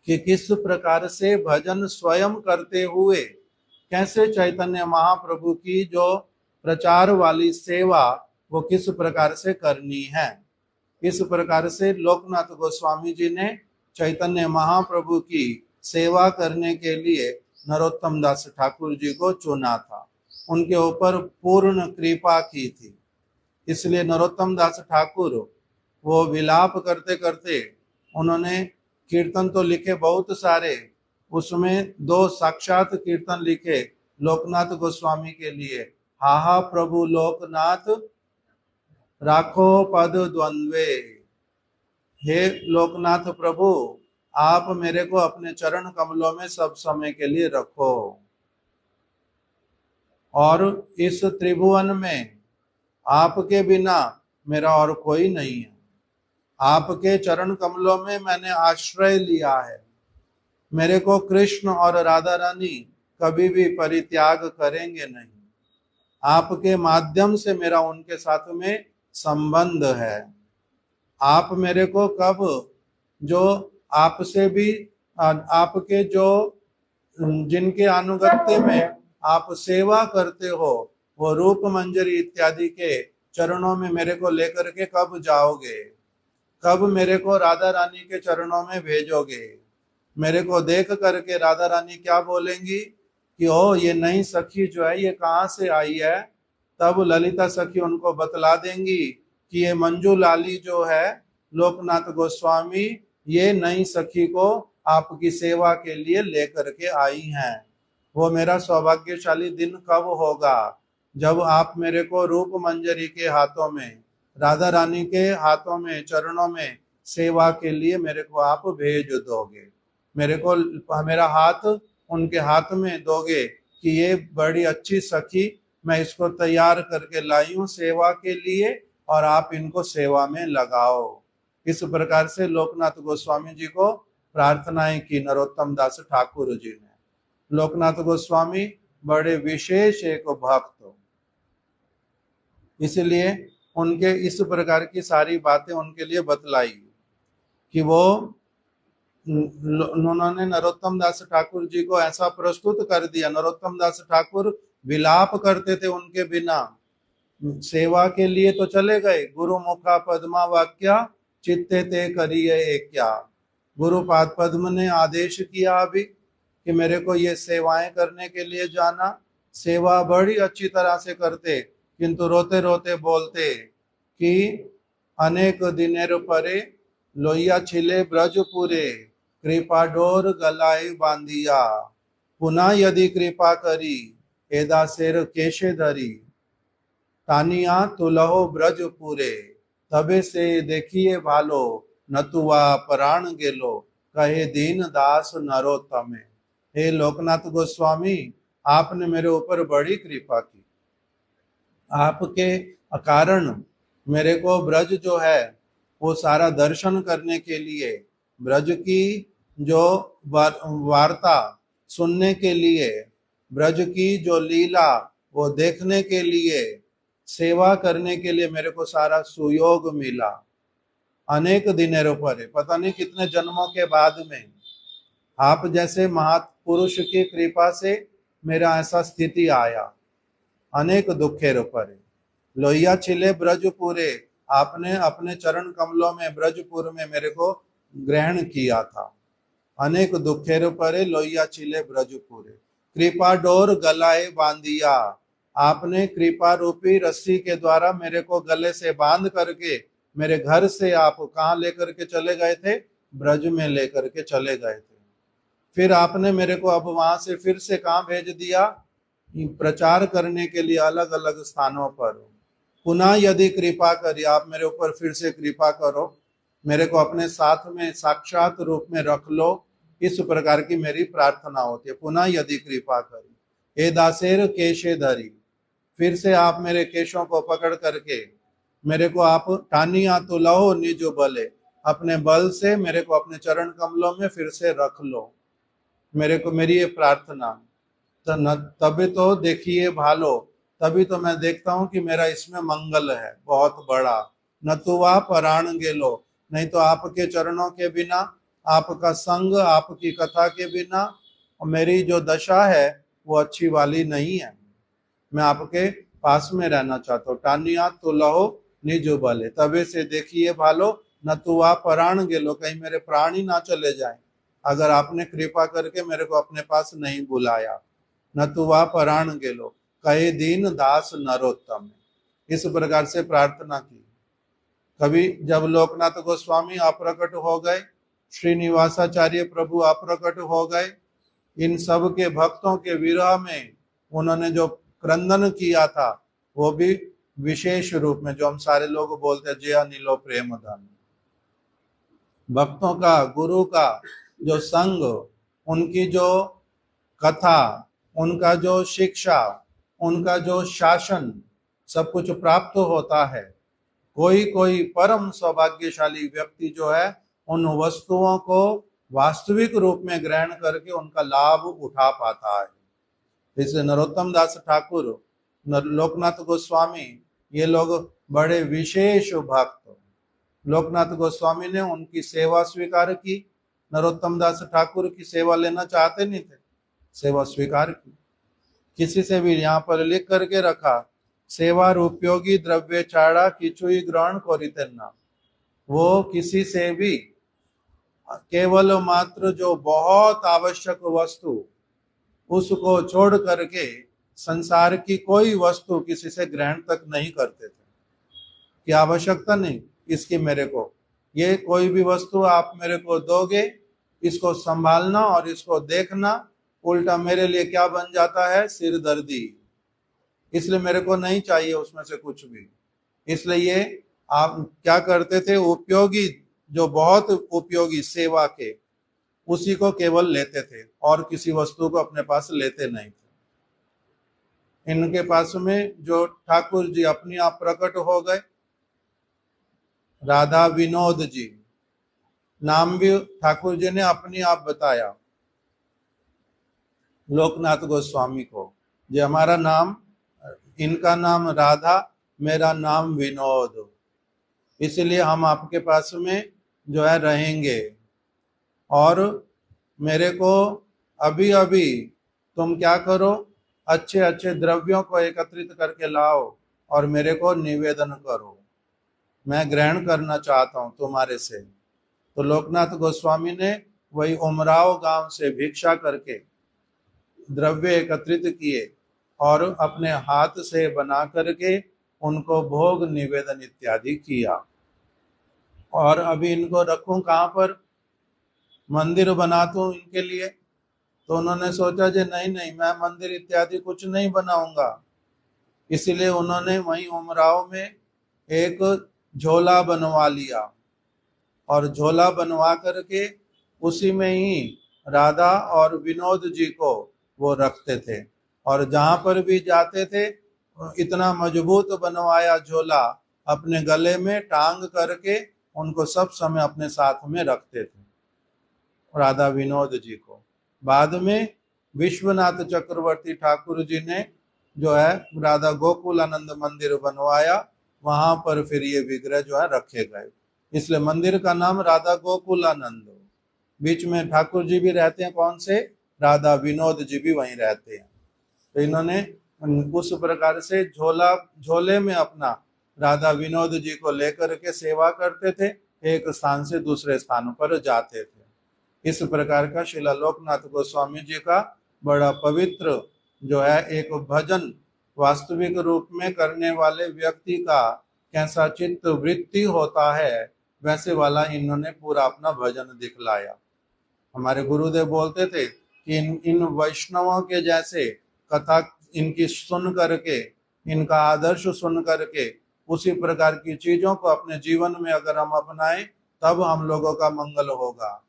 कि किस प्रकार से भजन स्वयं करते हुए कैसे चैतन्य महाप्रभु की जो प्रचार वाली सेवा वो किस प्रकार से करनी है। इस प्रकार से लोकनाथ गोस्वामी जी ने चैतन्य महाप्रभु की सेवा करने के लिए नरोत्तम दास ठाकुर जी को चुना था, उनके ऊपर पूर्ण कृपा की थी। इसलिए नरोत्तम दास ठाकुर वो विलाप करते करते, उन्होंने कीर्तन तो लिखे बहुत सारे, उसमें 2 साक्षात कीर्तन लिखे लोकनाथ गोस्वामी के लिए। हा प्रभु लोकनाथ राखो पद द्वंद्वे, हे लोकनाथ प्रभु आप मेरे को अपने चरण कमलों में सब समय के लिए रखो, और इस त्रिभुवन में आपके बिना मेरा और कोई नहीं है। आपके चरण कमलों में मैंने आश्रय लिया है, मेरे को कृष्ण और राधा रानी कभी भी परित्याग करेंगे नहीं। आपके माध्यम से मेरा उनके साथ में संबंध है। आप मेरे को कब जो आपसे भी आपके जो जिनके अनुगत्य में आप सेवा करते हो, वो रूप मंजरी इत्यादि के चरणों में मेरे को लेकर के कब जाओगे। कब मेरे को राधा रानी के चरणों में भेजोगे। मेरे को देख करके राधा रानी क्या बोलेंगी कि ओ ये नई सखी जो है ये कहाँ से आई है। तब ललिता सखी उनको बतला देंगी कि ये मंजू लाली जो है लोकनाथ गोस्वामी ये नई सखी को आपकी सेवा के लिए लेकर के आई हैं। वो मेरा सौभाग्यशाली दिन कब होगा, जब आप मेरे को रूप मंजरी के हाथों में, राधा रानी के हाथों में, चरणों में सेवा के लिए मेरे को आप भेज दोगे। मेरे को मेरा हाथ उनके हाथ में दोगे कि ये बड़ी अच्छी सखी, मैं इसको तैयार करके लाई हूं सेवा के लिए और आप इनको सेवा में लगाओ। इस प्रकार से लोकनाथ गोस्वामी जी को प्रार्थनाएं की नरोत्तम दास ठाकुर जी ने। लोकनाथ गोस्वामी बड़े विशेष एक भक्त, इसलिए उनके इस प्रकार की सारी बातें उनके लिए बतलाई कि वो उन्होंने नरोत्तम दास ठाकुर जी को ऐसा प्रस्तुत कर दिया। नरोत्तम दास ठाकुर विलाप करते थे उनके बिना। सेवा के लिए तो चले गए, गुरु मुखा पद्मा वाक्या चित्ते ते करिए क्या। गुरु पाद पद्म ने आदेश किया अभी कि मेरे को ये सेवाएं करने के लिए जाना। सेवा बड़ी अच्छी तरह से करते, किंतु रोते रोते बोलते कि अनेक दिनेर परे लोहिया छिले ब्रजपुरे कृपा डोर गलाए बांधिया पुनः यदि कृपा करी एदा शेर केशे धरी तानिया तुलहो ब्रजपुरे तबे से देखिए भालो नतुआ प्राण गेलो कहे दीन दास नरोत्तमे। हे लोकनाथ गोस्वामी, आपने मेरे ऊपर बड़ी कृपा की। आपके कारण मेरे को ब्रज जो है वो सारा दर्शन करने के लिए, ब्रज की जो वार्ता सुनने के लिए, ब्रज की जो लीला वो देखने के लिए, सेवा करने के लिए मेरे को सारा सुयोग मिला। अनेक दिनेरों पर, पता नहीं कितने जन्मों के बाद में आप जैसे महापुरुष की कृपा से मेरा ऐसा स्थिति आया। अनेक दुखेरों पर लोहिया छिले ब्रजपुरे, आपने अपने चरण कमलों में ब्रजपुर में मेरे को ग्रहण किया था। अनेक दुखेरों पर लोहिया छिले ब्रजपुरे कृपा डोर गलाए बांधिया, आपने कृपा रूपी रस्सी के द्वारा मेरे को गले से बांध करके मेरे घर से आप कहाँ लेकर के चले गए थे, ब्रज में लेकर के चले गए थे। फिर आपने मेरे को अब वहां से फिर से कहाँ भेज दिया, प्रचार करने के लिए अलग अलग स्थानों पर। पुनः यदि कृपा करी, आप मेरे ऊपर फिर से कृपा करो, मेरे को अपने साथ में साक्षात रूप में रख लो। इस प्रकार की मेरी प्रार्थना होती है। पुनः यदि कृपा करी ए दासेर केशे धरी, फिर से आप मेरे केशों को पकड़ करके मेरे को आप टानिया तो लहो निज बले, अपने बल से मेरे को अपने चरण कमलों में फिर से रख लो। मेरे को मेरी ये प्रार्थना, तभी तो देखिए भालो, तभी तो मैं देखता हूं कि मेरा इसमें मंगल है बहुत बड़ा। न तो वह पराण गेलो, नहीं तो आपके चरणों के बिना, आपका संग, आपकी कथा के बिना मेरी जो दशा है वो अच्छी वाली नहीं है। मैं आपके पास में रहना चाहता हूँ। टानिया तो लहो निज बले, तबे से देखिए भालो न तो वह पराण गेलो, कहीं मेरे प्राण ही ना चले जाए अगर आपने कृपा करके मेरे को अपने पास नहीं बुलाया। न तो वह पराण गेलो कहे दीन दास नरोत्तम, इस प्रकार से प्रार्थना की। कभी जब लोकनाथ गोस्वामी अप्रकट हो गए, श्रीनिवासाचार्य प्रभु अप्रकट हो गए, इन सब के भक्तों के विरह में उन्होंने जो क्रंदन किया था वो भी विशेष रूप में, जो हम सारे लोग बोलते हैं जय अनिलो प्रेम धन। भक्तों का, गुरु का जो संग, उनकी जो कथा, उनका जो शिक्षा, उनका जो शासन, सब कुछ प्राप्त होता है। कोई कोई परम सौभाग्यशाली व्यक्ति जो है उन वस्तुओं को वास्तविक रूप में ग्रहण करके उनका लाभ उठा पाता है। इसलिए नरोत्तम दास ठाकुर, लोकनाथ गोस्वामी, ये लोग बड़े विशेष भक्त। लोकनाथ गोस्वामी ने उनकी सेवा स्वीकार की। नरोत्तम दास ठाकुर की सेवा लेना चाहते नहीं थे, सेवा स्वीकार की। किसी से भी यहाँ पर लिख करके रखा, सेवा रूपयोगी द्रव्य चाड़ा किचुई ग्रहण करिते ना। वो किसी से भी केवल मात्र जो बहुत आवश्यक वस्तु उसको छोड़ करके संसार की कोई वस्तु किसी से ग्रहण तक नहीं करते थे कि आवश्यकता नहीं इसकी मेरे को, ये कोई भी वस्तु आप मेरे को दोगे, इसको संभालना और इसको देखना, उल्टा मेरे लिए क्या बन जाता है, सिर दर्दी। इसलिए मेरे को नहीं चाहिए उसमें से कुछ भी। इसलिए ये आप क्या करते थे, उपयोगी जो बहुत उपयोगी सेवा के उसी को केवल लेते थे और किसी वस्तु को अपने पास लेते नहीं थे। इनके पास में जो ठाकुर जी अपने आप प्रकट हो गए, राधा विनोद जी नाम भी ठाकुर जी ने अपने आप बताया लोकनाथ गोस्वामी को, जो हमारा नाम, इनका नाम राधा, मेरा नाम विनोद, इसलिए हम आपके पास में जो है रहेंगे। और मेरे को अभी अभी तुम क्या करो, अच्छे अच्छे द्रव्यों को एकत्रित करके लाओ और मेरे को निवेदन करो, मैं ग्रहण करना चाहता हूं तुम्हारे से। तो लोकनाथ गोस्वामी ने वही उमराव गांव से भिक्षा करके द्रव्य एकत्रित किए और अपने हाथ से बना करके उनको भोग निवेदन इत्यादि किया। और अभी इनको रखूं कहाँ पर, मंदिर बना दूं इनके लिए। तो उन्होंने सोचा जे नहीं नहीं, मैं मंदिर इत्यादि कुछ नहीं बनाऊंगा। इसीलिए उन्होंने वहीं उमराव में एक झोला बनवा लिया और झोला बनवा करके उसी में ही राधा और विनोद जी को वो रखते थे। और जहां पर भी जाते थे इतना मजबूत बनवाया झोला, अपने गले में टांग करके उनको सब समय अपने साथ में रखते थे, राधा विनोद जी को। बाद में विश्वनाथ चक्रवर्ती ठाकुर जी ने जो है राधा गोकुलानंद मंदिर बनवाया, वहां पर फिर ये विग्रह जो है रखे गए। इसलिए मंदिर का नाम राधा गोकुलानंद। बीच में ठाकुर जी भी रहते हैं, कौन से, राधा विनोद जी भी वहीं रहते हैं। तो इन्होंने उस प्रकार से झोले में अपना राधा विनोद जी को लेकर के सेवा करते थे, एक स्थान से दूसरे स्थान पर जाते थे। इस प्रकार का श्रील लोकनाथ गोस्वामी जी का बड़ा पवित्र जो है एक भजन, वास्तविक रूप में करने वाले व्यक्ति का कैसा चित्त वृत्ति होता है, वैसे वाला इन्होंने पूरा अपना भजन दिखलाया। हमारे गुरुदेव बोलते थे कि इन वैष्णवों के जैसे कथा इनकी सुन करके, इनका आदर्श सुन करके, उसी प्रकार की चीजों को अपने जीवन में अगर हम अपनाएं तब हम लोगों का मंगल होगा।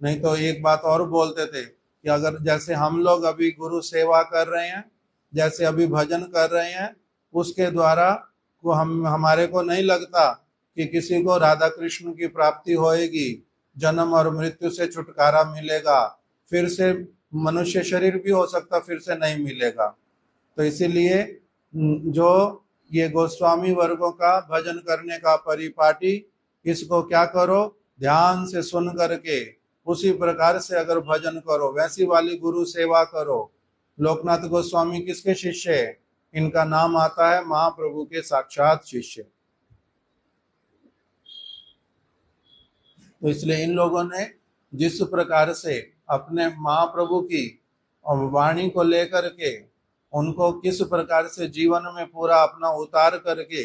नहीं तो एक बात और बोलते थे कि अगर जैसे हम लोग अभी गुरु सेवा कर रहे हैं, जैसे अभी भजन कर रहे हैं, उसके द्वारा को हमारे को नहीं लगता कि किसी को राधा कृष्ण की प्राप्ति होएगी, जन्म और मृत्यु से छुटकारा मिलेगा, फिर से मनुष्य शरीर भी हो सकता फिर से नहीं मिलेगा। तो इसीलिए जो ये गोस्वामी वर्गों का भजन करने का परिपाटी, इसको क्या करो, ध्यान से सुन करके उसी प्रकार से अगर भजन करो, वैसी वाली गुरु सेवा करो। लोकनाथ गोस्वामी किसके शिष्य है, इनका नाम आता है महाप्रभु के साक्षात शिष्य। तो इसलिए इन लोगों ने जिस प्रकार से अपने महाप्रभु की वाणी को लेकर के उनको किस प्रकार से जीवन में पूरा अपना उतार करके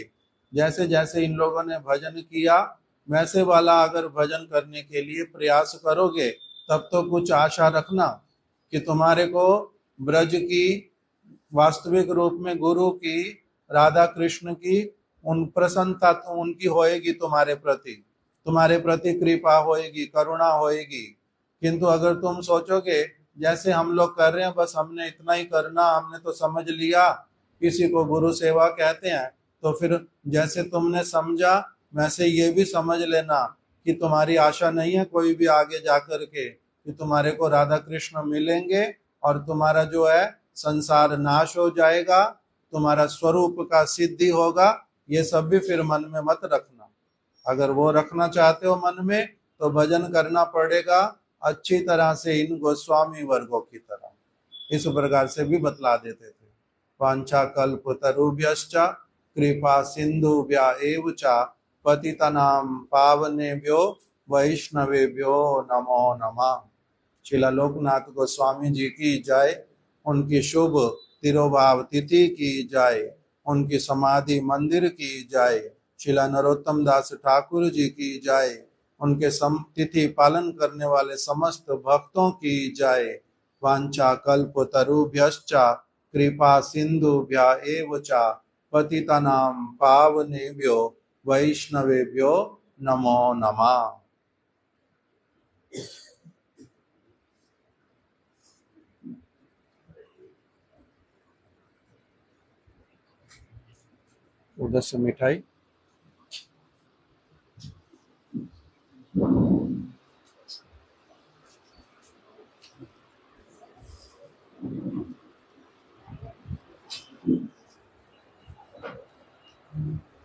जैसे जैसे इन लोगों ने भजन किया, वैसे वाला अगर भजन करने के लिए प्रयास करोगे तब तो कुछ आशा रखना कि तुम्हारे को ब्रज की वास्तविक रूप में गुरु की, राधा कृष्ण की उन प्रसन्नता तो उनकी होएगी, तुम्हारे प्रति कृपा होएगी, करुणा होएगी। किंतु अगर तुम सोचोगे जैसे हम लोग कर रहे हैं, बस हमने इतना ही करना, हमने तो समझ लिया किसी को गुरु सेवा कहते हैं, तो फिर जैसे तुमने समझा वैसे ये भी समझ लेना कि तुम्हारी आशा नहीं है कोई भी आगे जाकर के कि तुम्हारे को राधा कृष्ण मिलेंगे और तुम्हारा जो है संसार नाश हो जाएगा, तुम्हारा स्वरूप का सिद्धि होगा। ये सब भी फिर मन में मत रखना। अगर वो रखना चाहते हो मन में तो भजन करना पड़ेगा अच्छी तरह से इन गोस्वामी वर्गों की तरह। इस प्रकार से भी बतला देते थे। वांछा कल्प तरुभ्यश्च कृपा सिंधुभ्य एव च पतितनां पावनेभ्यो वैष्णवेभ्यो नमो नमः। श्रील लोकनाथ गोस्वामी जी की जय, उनकी शुभ तिरुभाव तिथि की जय, उनकी समाधि मंदिर की जय। श्रील नरोत्तम दास ठाकुर जी की जय, उनके तिथि पालन करने वाले समस्त भक्तों की जय। वांछा कल्प तरुभ्यश्च कृपा सिंधुभ्य एव च पतितानां पावनेभ्यो वैष्णवेभ्यो नमो नमः। उधर से मिठाई